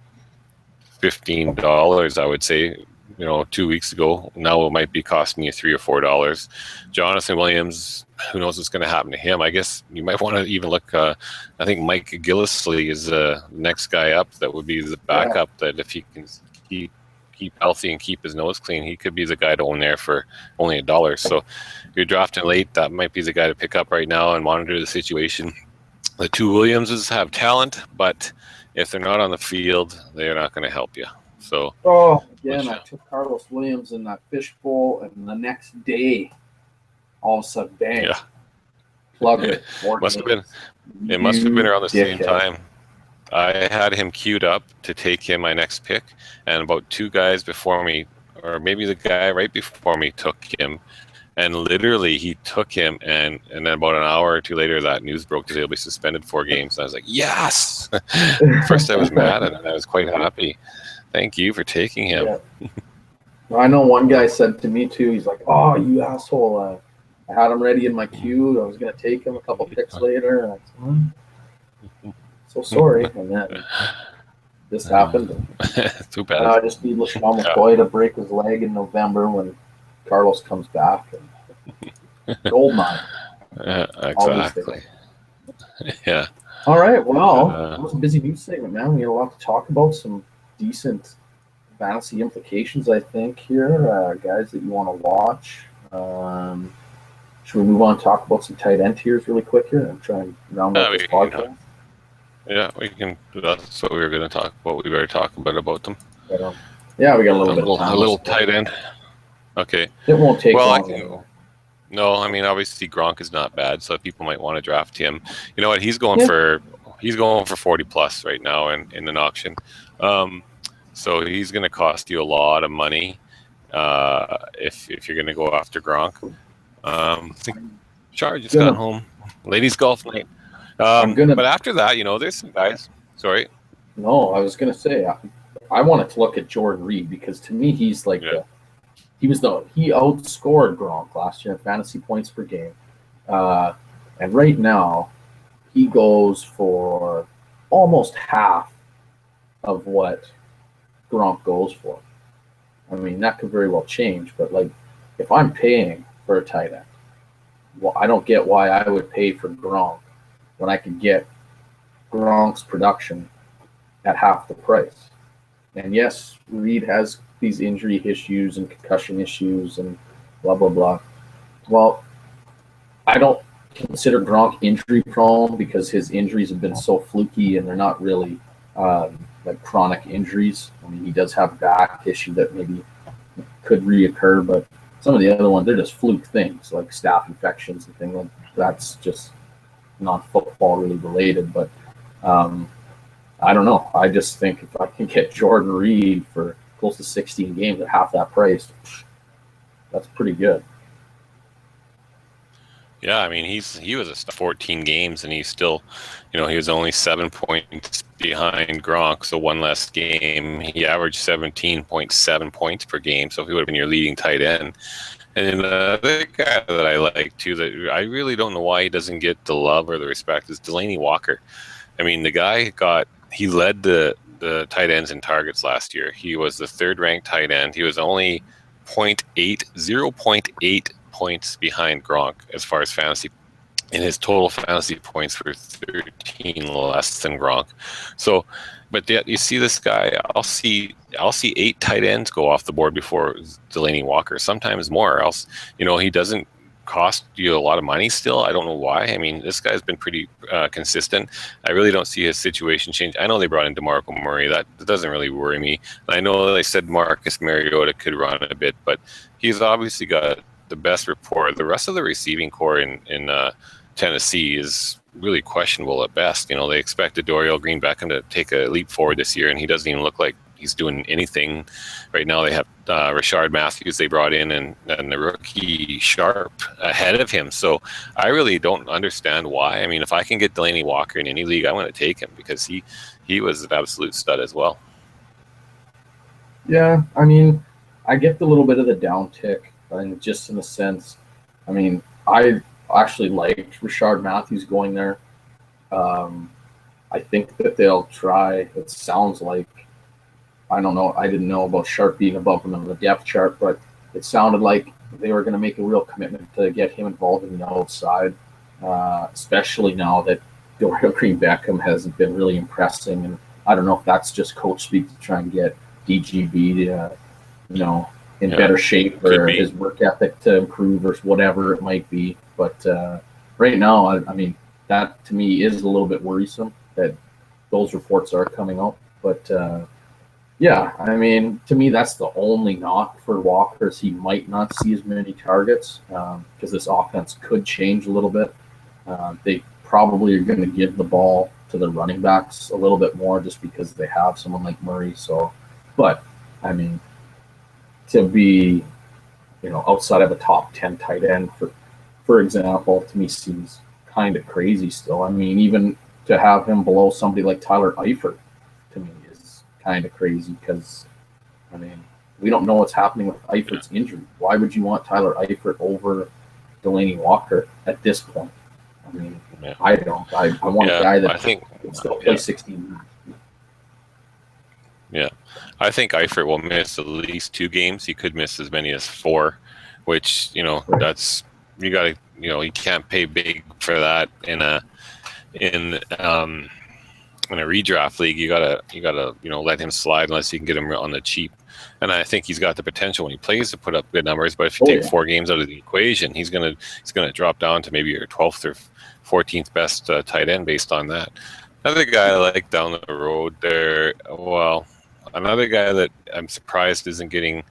$15, I would say, 2 weeks ago. Now it might be costing you $3 or $4. Jonathan Williams, who knows what's going to happen to him? I guess you might want to even look. I think Mike Gillislee is the next guy up. That would be the backup. Yeah. That if he can keep healthy and keep his nose clean, he could be the guy to own there for only $1. So if you're drafting late, that might be the guy to pick up right now and monitor the situation. The two Williamses have talent, but if they're not on the field, they're not going to help you. So I took Carlos Williams in that fishbowl, and the next day, all of a sudden, bang, plug it. It must have been around the same time. I had him queued up to take him my next pick, and about 2 guys before me, or maybe the guy right before me, took him. And literally, he took him, and then about an hour or 2 later, that news broke that he'll be suspended 4 games. And I was like, yes! First I was mad, and then I was quite happy. Thank you for taking him. Yeah. Well, I know one guy said to me, too, he's like, oh, you asshole. I had him ready in my queue. I was going to take him a couple picks later. And I said, so sorry. And then this happened. Too bad. I just need LaShawn McCoy to break his leg in November when Carlos comes back. And gold mine. Exactly. Yeah. All right. Well, that was a busy news segment, man. We had a lot to talk about. Some decent fantasy implications, I think, here. Guys that you want to watch. Should we move on and talk about some tight end tiers really quick here and try and round up this podcast? Yeah, we can. That's what we were going to talk about. We better talk about them. Yeah, we got a little bit of time. A little tight end. Okay. It won't take long. No, I mean, obviously Gronk is not bad, so people might want to draft him. You know what? He's going for 40 plus right now in an auction. So he's going to cost you a lot of money if you're going to go after Gronk. I think Char just got home. Ladies golf night. But after that, there's some guys. Sorry. No, I was going to say I wanted to look at Jordan Reed because to me he's like he outscored Gronk last year in fantasy points per game, and right now he goes for almost half of what Gronk goes for. I mean, that could very well change, but like if I'm paying for a tight end, well, I don't get why I would pay for Gronk when I could get Gronk's production at half the price. And yes, Reed has these injury issues and concussion issues and blah, blah, blah. Well, I don't consider Gronk injury prone because his injuries have been so fluky and they're not really like chronic injuries. I mean, he does have a back issue that maybe could reoccur, but some of the other ones, they're just fluke things like staph infections and things like that's just not football really related. But I don't know. I just think if I can get Jordan Reed for close to 16 games at half that price, that's pretty good. Yeah, I mean he was a 14 games and he's still, he was only 7 points behind Gronk, so one less game. He averaged 17.7 points per game, so if he would have been your leading tight end. And then the other guy that I like too, that I really don't know why he doesn't get the love or the respect, is Delanie Walker. I mean, the guy he led the tight ends in targets last year. He was the third ranked tight end. He was only 0.8 points behind Gronk as far as fantasy, and his total fantasy points were 13 less than Gronk. So, but yet you see this guy, I'll see 8 tight ends go off the board before Delanie Walker, sometimes more. Else, he doesn't cost you a lot of money still. I don't know why. I mean, this guy's been pretty consistent. I really don't see his situation change. I know they brought in DeMarco Murray. That doesn't really worry me. I know they said Marcus Mariota could run a bit, but he's obviously got the best rapport. The rest of the receiving core in Tennessee is really questionable at best. They expected Dorial Green-Beckham to take a leap forward this year, and he doesn't even look like he's doing anything right now. They have Rashard Matthews they brought in, and the rookie Sharp ahead of him. So I really don't understand why. I mean, if I can get Delanie Walker in any league, I want to take him because he was an absolute stud as well. Yeah, I mean, I get the little bit of the downtick, and just in the sense, I mean, I actually liked Rashard Matthews going there. I think that they'll try. It sounds like, I don't know. I didn't know about Sharp being above him on the depth chart, but it sounded like they were going to make a real commitment to get him involved in the outside, especially now that Dorial Green-Beckham hasn't been really impressing. And I don't know if that's just coach speak to try and get DGB to, in better shape or his work ethic to improve or whatever it might be. But right now, I mean, that to me is a little bit worrisome that those reports are coming out. But yeah, I mean, to me, that's the only knock for Walker is he might not see as many targets because this offense could change a little bit. They probably are going to give the ball to the running backs a little bit more just because they have someone like Murray. So, but I mean, to be, outside of a top 10 tight end, for example, to me seems kind of crazy still. I mean, even to have him below somebody like Tyler Eifert, to me, is kind of crazy because, I mean, we don't know what's happening with Eifert's injury. Why would you want Tyler Eifert over Delanie Walker at this point? I mean, I don't. I want a guy that can still play 16. Yeah, I think Eifert will miss at least 2 games. He could miss as many as 4, which that's you got to you can't pay big for that in a redraft league. You gotta let him slide unless you can get him on the cheap. And I think he's got the potential when he plays to put up good numbers. But if you take 4 games out of the equation, he's gonna drop down to maybe your 12th or 14th best tight end based on that. Another guy I like down the road there. Well, another guy that I'm surprised isn't getting.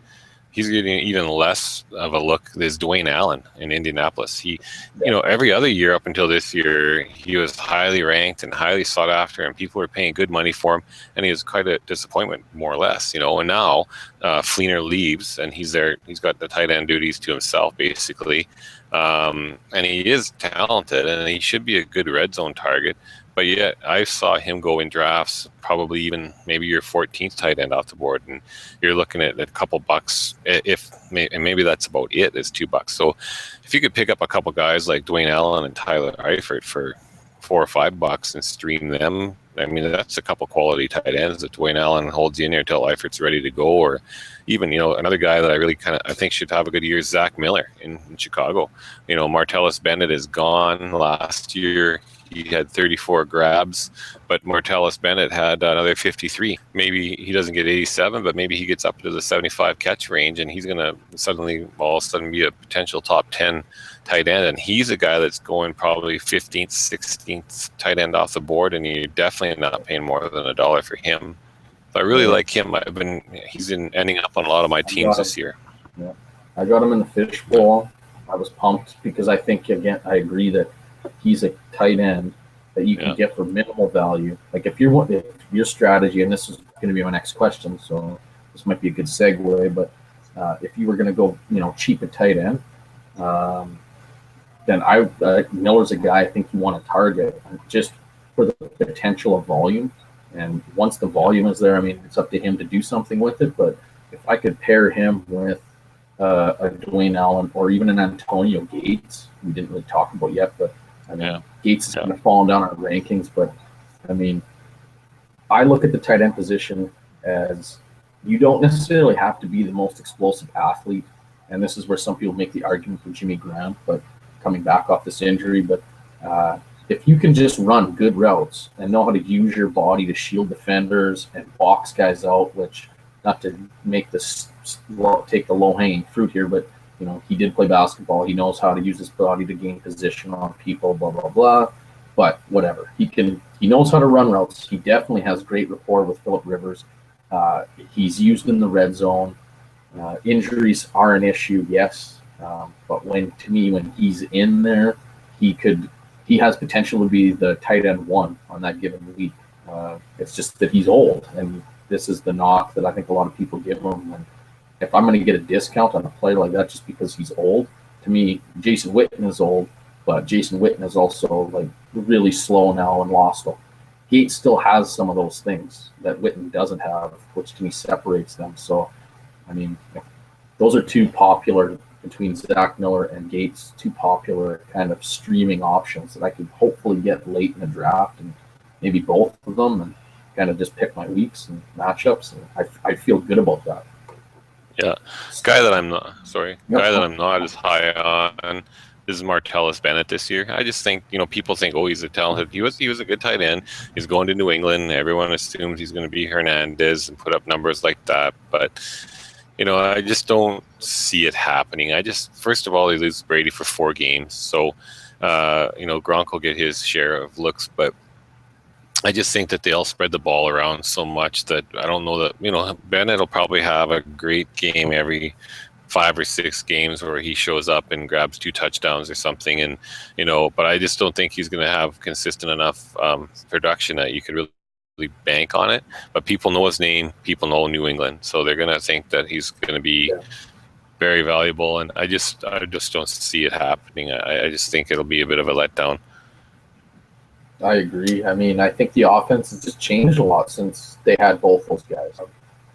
He's getting even less of a look is Dwayne Allen in Indianapolis. He, every other year up until this year, he was highly ranked and highly sought after, and people were paying good money for him. And he was quite a disappointment, more or less. And now Fleener leaves, and he's there. He's got the tight end duties to himself, basically. And he is talented, and he should be a good red zone target. But yet, I saw him go in drafts, probably even maybe your 14th tight end off the board, and you're looking at a couple bucks. And maybe that's about it. Is $2. So, if you could pick up a couple guys like Dwayne Allen and Tyler Eifert for $4 or $5 and stream them I mean, that's a couple quality tight ends that Dwayne Allen holds you in there until Eifert's ready to go. Or even, another guy that I really I think should have a good year is Zach Miller in Chicago. Martellus Bennett is gone. Last year he had 34 grabs, but Martellus Bennett had another 53. Maybe he doesn't get 87, but maybe he gets up to the 75 catch range, and he's going to all of a sudden be a potential top 10 tight end. And he's a guy that's going probably 15th, 16th tight end off the board, and you're definitely not paying more than $1 for him. So I really like him. He's ending up on a lot of my teams this year. Yeah, I got him in the fishbowl. I was pumped because I think, again, I agree that he's a tight end that you can get for minimal value. Like if your strategy, and this is going to be my next question, so this might be a good segue, but if you were going to go, cheap at tight end, then Miller's a guy I think you want to target just for the potential of volume. And once the volume is there, I mean, it's up to him to do something with it. But if I could pair him with a Dwayne Allen or even an Antonio Gates, we didn't really talk about yet, but I mean, Gates is kind of falling down our rankings. But I mean, I look at the tight end position as you don't necessarily have to be the most explosive athlete. And this is where some people make the argument for Jimmy Graham, but coming back off this injury. But if you can just run good routes and know how to use your body to shield defenders and box guys out, which not to make this take the low-hanging fruit here, but he did play basketball. He knows how to use his body to gain position on people, blah, blah, blah. But whatever. He knows how to run routes. He definitely has great rapport with Phillip Rivers. He's used in the red zone. Injuries are an issue, yes. But when he's in there, he has potential to be the tight end one on that given week. It's just that he's old, and this is the knock that I think a lot of people give him. And if I'm going to get a discount on a player like that just because he's old, to me, Jason Witten is old, but Jason Witten is also like really slow now and lost. Gates still has some of those things that Witten doesn't have, which to me separates them. So, I mean, those are two popular, between Zach Miller and Gates, two popular kind of streaming options that I could hopefully get late in the draft, and maybe both of them, and kind of just pick my weeks and matchups. And I feel good about that. Yeah, guy that I'm not as high on is Martellus Bennett this year. I just think people think, oh, he's a talented. He was a good tight end. He's going to New England. Everyone assumes he's going to be Hernandez and put up numbers like that, but I just don't see it happening. First of all, he loses Brady for 4 games, so Gronk will get his share of looks, but I just think that they'll spread the ball around so much that I don't know that, Bennett will probably have a great game every 5 or 6 games where he shows up and grabs 2 touchdowns or something. And, but I just don't think he's going to have consistent enough production that you could really bank on it. But people know his name, people know New England, so they're going to think that he's going to be very valuable. And I just don't see it happening. I just think it'll be a bit of a letdown. I agree. I mean, I think the offense has just changed a lot since they had both those guys.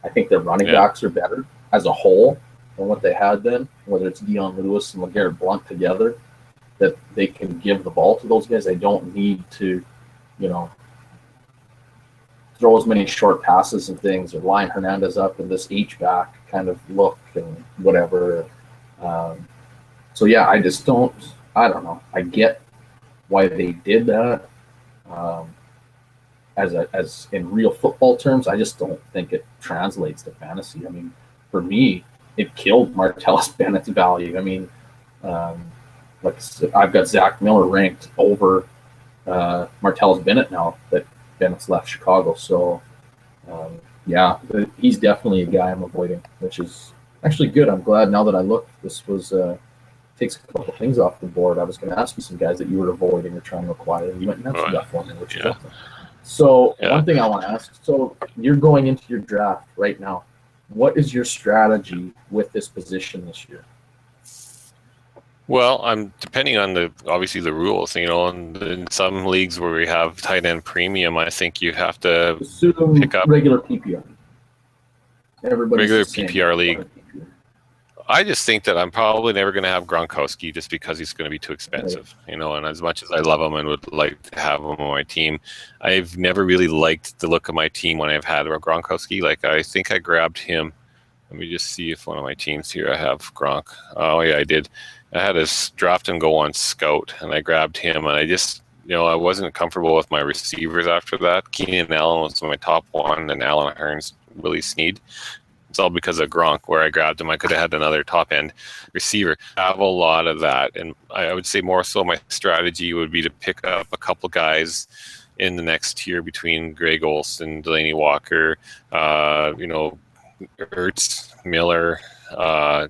I think their running backs are better as a whole than what they had then, whether it's Dion Lewis and LeGarrette Blount together, that they can give the ball to those guys. They don't need to, throw as many short passes and things or line Hernandez up in this H-back kind of look and whatever. So, yeah, I don't know. I get why they did that. As in real football terms, I just don't think it translates to fantasy. I mean, for me, it killed Martellus Bennett's value. I mean, I've got Zach Miller ranked over Martellus Bennett now that Bennett's left Chicago. So, he's definitely a guy I'm avoiding, which is actually good. I'm glad now that I looked. This was takes a couple of things off the board. I was going to ask you some guys that you were avoiding or trying to acquire, and you went and answered that for me, which is awesome. So one thing I want to ask, so you're going into your draft right now. What is your strategy with this position this year? Well, I'm depending on obviously the rules. In some leagues where we have tight end premium, I think you have to pick up regular PPR. Regular PPR league. I just think that I'm probably never going to have Gronkowski just because he's going to be too expensive, you know. And as much as I love him and would like to have him on my team, I've never really liked the look of my team when I've had Gronkowski. Like, I think I grabbed him. Let me just see if one of my teams here I have Gronk. Oh yeah, I did. I had a draft and go on scout, and I grabbed him, and I just, you know, I wasn't comfortable with my receivers after that. Keenan Allen was my top one, and Allen Hurns, Willie Snead. It's all because of Gronk, where I grabbed him. I could have had another top-end receiver. I have a lot of that, and I would say more so my strategy would be to pick up a couple guys in the next tier between Greg Olsen, Delaney Walker, you know, Ertz, Miller,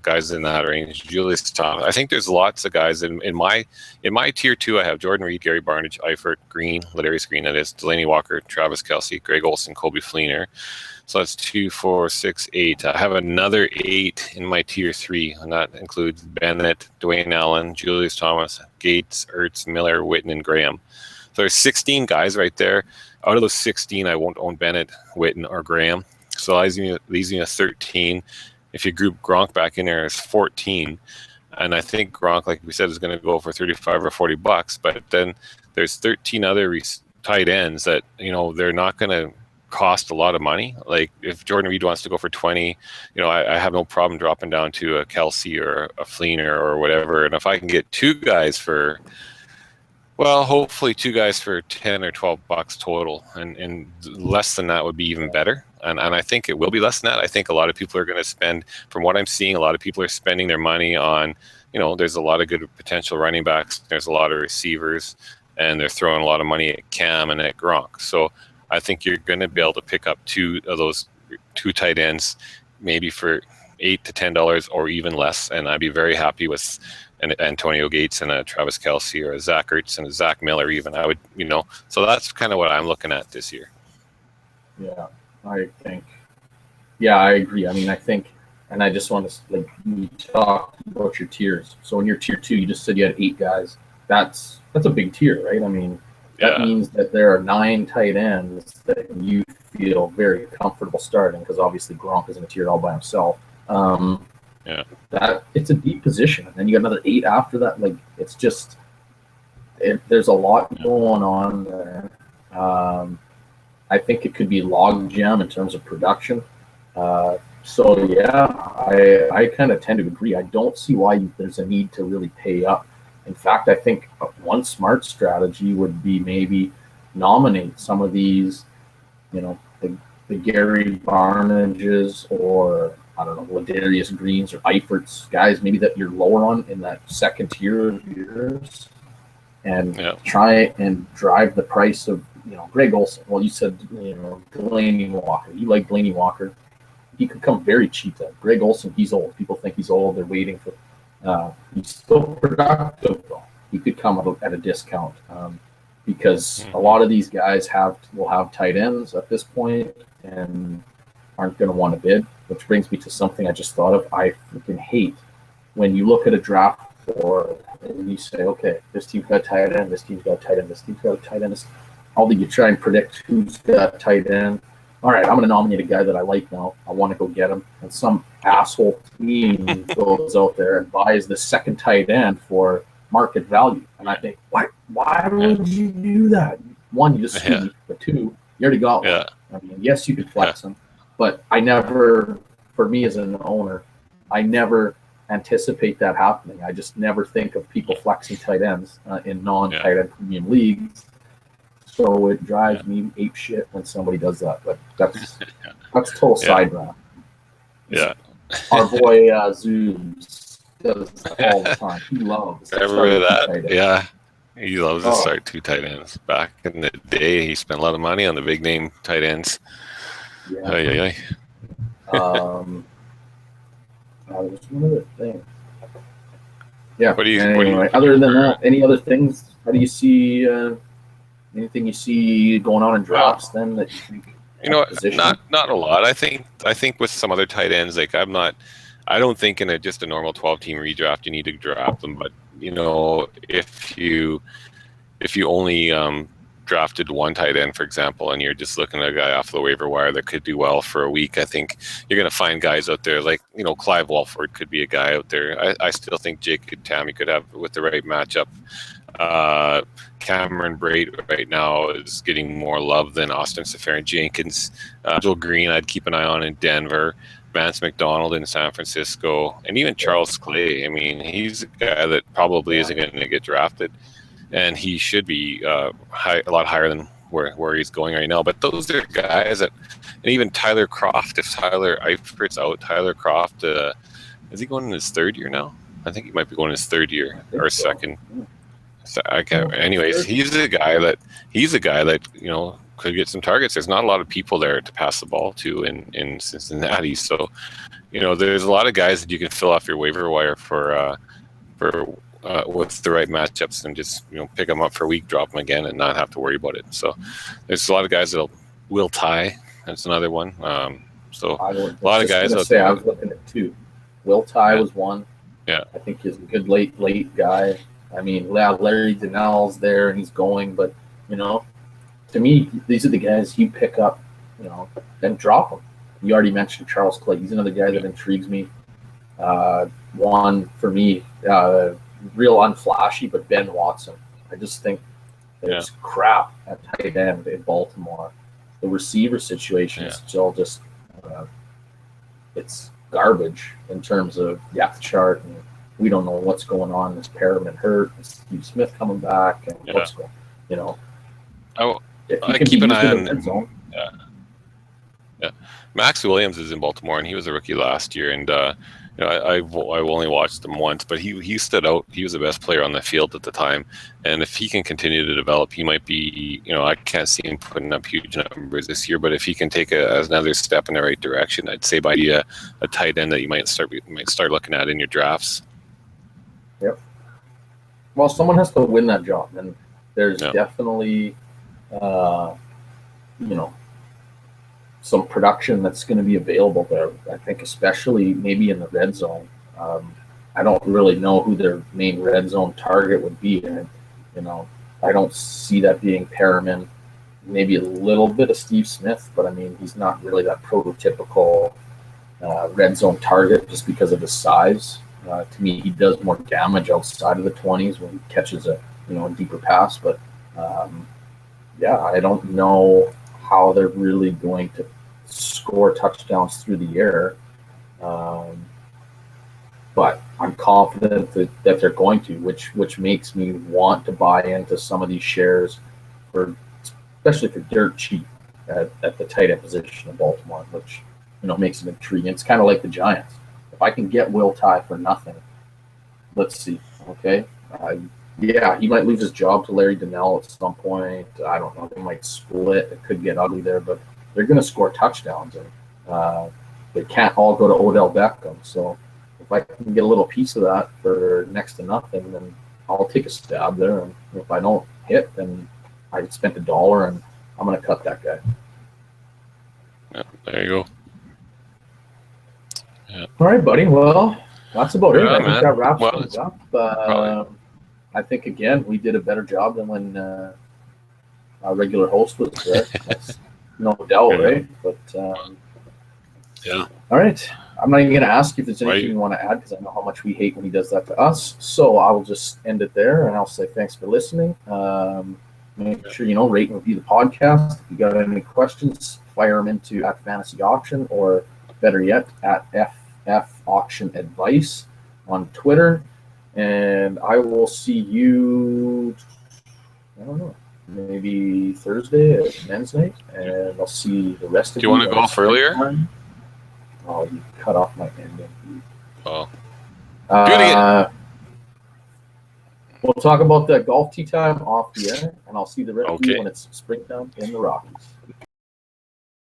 guys in that range. Julius Thomas. I think there's lots of guys in my tier 2. I have Jordan Reed, Gary Barnidge, Eifert, Green, Ladarius Green. That is Delaney Walker, Travis Kelce, Greg Olsen, Colby Fleener. So that's 2, 4, 6, 8. I have another 8 in my tier 3, and that includes Bennett, Dwayne Allen, Julius Thomas, Gates, Ertz, Miller, Witten, and Graham. So there's 16 guys right there. Out of those 16, I won't own Bennett, Witten, or Graham. So that leaves me a 13. If you group Gronk back in there, it's 14. And I think Gronk, like we said, is going to go for $35 or $40. But then there's 13 other tight ends that, you know, they're not going to cost a lot of money. Like if Jordan Reed wants to go for 20, you know, I have no problem dropping down to a Kelce or a Fleener or whatever. And if I can get 2 guys for, well, hopefully 2 guys for $10 or $12 total, and less than that would be even better. And I think it will be less than that. I think a lot of people are going to spend, from what I'm seeing, a lot of people are spending their money on, you know, there's a lot of good potential running backs, there's a lot of receivers, and they're throwing a lot of money at Cam and at Gronk. So I think you're going to be able to pick up 2 of those 2 tight ends, maybe for $8 to $10 or even less, and I'd be very happy with an Antonio Gates and a Travis Kelce or a Zach Ertz and a Zach Miller even. I would, you know, so that's kind of what I'm looking at this year. Yeah, I think. Yeah, I agree. I mean, I think, and I just want to, like, you talk about your tiers. So in your tier 2, you just said you had 8 guys. That's a big tier, right? I mean, that means that there are 9 tight ends that you feel very comfortable starting, because obviously Gronk is in a tier all by himself. That it's a deep position, and then you got another 8 after that. Like, it's just there's a lot going on there. I think it could be logjam in terms of production. So yeah, I kind of tend to agree. I don't see why there's a need to really pay up. In fact, I think one smart strategy would be maybe nominate some of these, you know, the Gary Barnages, or I don't know, Ladarius Greens or Eifert's, guys maybe that you're lower on in that second tier of yours, and try and drive the price of, you know, Greg Olsen. Well, you said, you know, Delaney Walker. You like Delaney Walker. He could come very cheap then. Greg Olsen, he's old. People think he's old. They're waiting for. He's still productive though. He could come at a discount, because a lot of these guys will have tight ends at this point and aren't going to want to bid. Which brings me to something I just thought of. I freaking hate when you look at a draft board and you say, okay, this team's got a tight end, this team's got a tight end, this team's got a tight end. All that you try and predict who's got a tight end. All right, I'm going to nominate a guy that I like now. I want to go get him. And some asshole team goes out there and buys the second tight end for market value. And I think, why would you do that? One, you just see, but 2, you already got one. I mean, yes, you could flex them, but I never, for me as an owner, I never anticipate that happening. I just never think of people flexing tight ends in non-tight end premium leagues. So it drives me ape shit when somebody does that. But that's total side round. Yeah. Our boy Zooms does that all the time. He loves to remember that. Yeah. He loves to start 2 tight ends. Back in the day, he spent a lot of money on the big name tight ends. Yeah. There's one other thing. Yeah. Other than that, any other things? How do you see anything you see going on in drafts then that you think? You know, not a lot. I think with some other tight ends, like I don't think in just a normal 12-team redraft you need to draft them. But you know, if you only drafted one tight end, for example, and you're just looking at a guy off the waiver wire that could do well for a week, I think you're going to find guys out there like, Clive Walford could be a guy out there. I still think Jake Tammy could have, with the right matchup. Cameron Braid right now is getting more love than Austin Safarian-Jenkins. Joel Green, I'd keep an eye on in Denver. Vance McDonald in San Francisco, and even Charles Clay. I mean, he's a guy that probably isn't going to get drafted, and he should be a lot higher than where he's going right now. But those are guys that, and even Tyler Croft, if Tyler Eifert's out, Tyler Croft, is he going in his third year now? I think he might be going in his third year or second. So, anyways, he's a guy that could get some targets. There's not a lot of people there to pass the ball to in Cincinnati, so there's a lot of guys that you can fill off your waiver wire for with the right matchups, and just pick them up for a week, drop them again, and not have to worry about it. So there's a lot of guys that will tie. That's another one. So a lot of guys out there. I was looking at two. Will Tye was one. Yeah, I think he's a good late guy. I mean, Larry Donnell's there and he's going, but to me, these are the guys you pick up, then drop them. You already mentioned Charles Clay. He's another guy that intrigues me. One for me, real unflashy, but Ben Watson. I just think there's crap at tight end in Baltimore. The receiver situation is still just it's garbage in terms of depth chart, and we don't know what's going on. Is Perriman hurt? Is Steve Smith coming back? And what's going? I keep an eye on. Yeah. Max Williams is in Baltimore, and he was a rookie last year. And I've only watched him once, but he stood out. He was the best player on the field at the time. And if he can continue to develop, he might be. I can't see him putting up huge numbers this year, but if he can take another step in the right direction, I'd say by a tight end that you might start looking at in your drafts. Yep. Well, someone has to win that job, and there's definitely. Some production that's going to be available there. I think especially maybe in the red zone. I don't really know who their main red zone target would be. And, I don't see that being Perriman. Maybe a little bit of Steve Smith, but I mean, he's not really that prototypical red zone target just because of his size. To me, he does more damage outside of the 20s when he catches a deeper pass, but I don't know how they're really going to score touchdowns through the air. But I'm confident that they're going to, which makes me want to buy into some of these shares, especially for dirt cheap at the tight end position in Baltimore, which makes it intriguing. It's kind of like the Giants. If I can get Will Tye for nothing, let's see. Okay. He might lose his job to Larry Donnell at some point. I don't know. They might split. It could get ugly there, but they're going to score touchdowns, and they can't all go to Odell Beckham. So if I can get a little piece of that for next to nothing, then I'll take a stab there. And if I don't hit, then I spent $1, and I'm going to cut that guy. Yeah, there you go. Yeah. All right, buddy. Well, that's about it. I think that wraps things up. I think, again, we did a better job than when our regular host was there. That's no doubt, right? But, all right. I'm not even going to ask you if there's anything you want to add, because I know how much we hate when he does that to us. So I will just end it there, and I'll say thanks for listening. Make sure, rate and review the podcast. If you got any questions, fire them into @FantasyAuction, or better yet, @FFAuctionAdvice on Twitter. And I will see you, I don't know, maybe Thursday at men's night, and I'll see the rest of you. Do you want to go off earlier? Oh, you cut off my ending. Oh. Do it again. We'll talk about the golf tee time off the air, and I'll see the rest of you when it's springtime in the Rockies.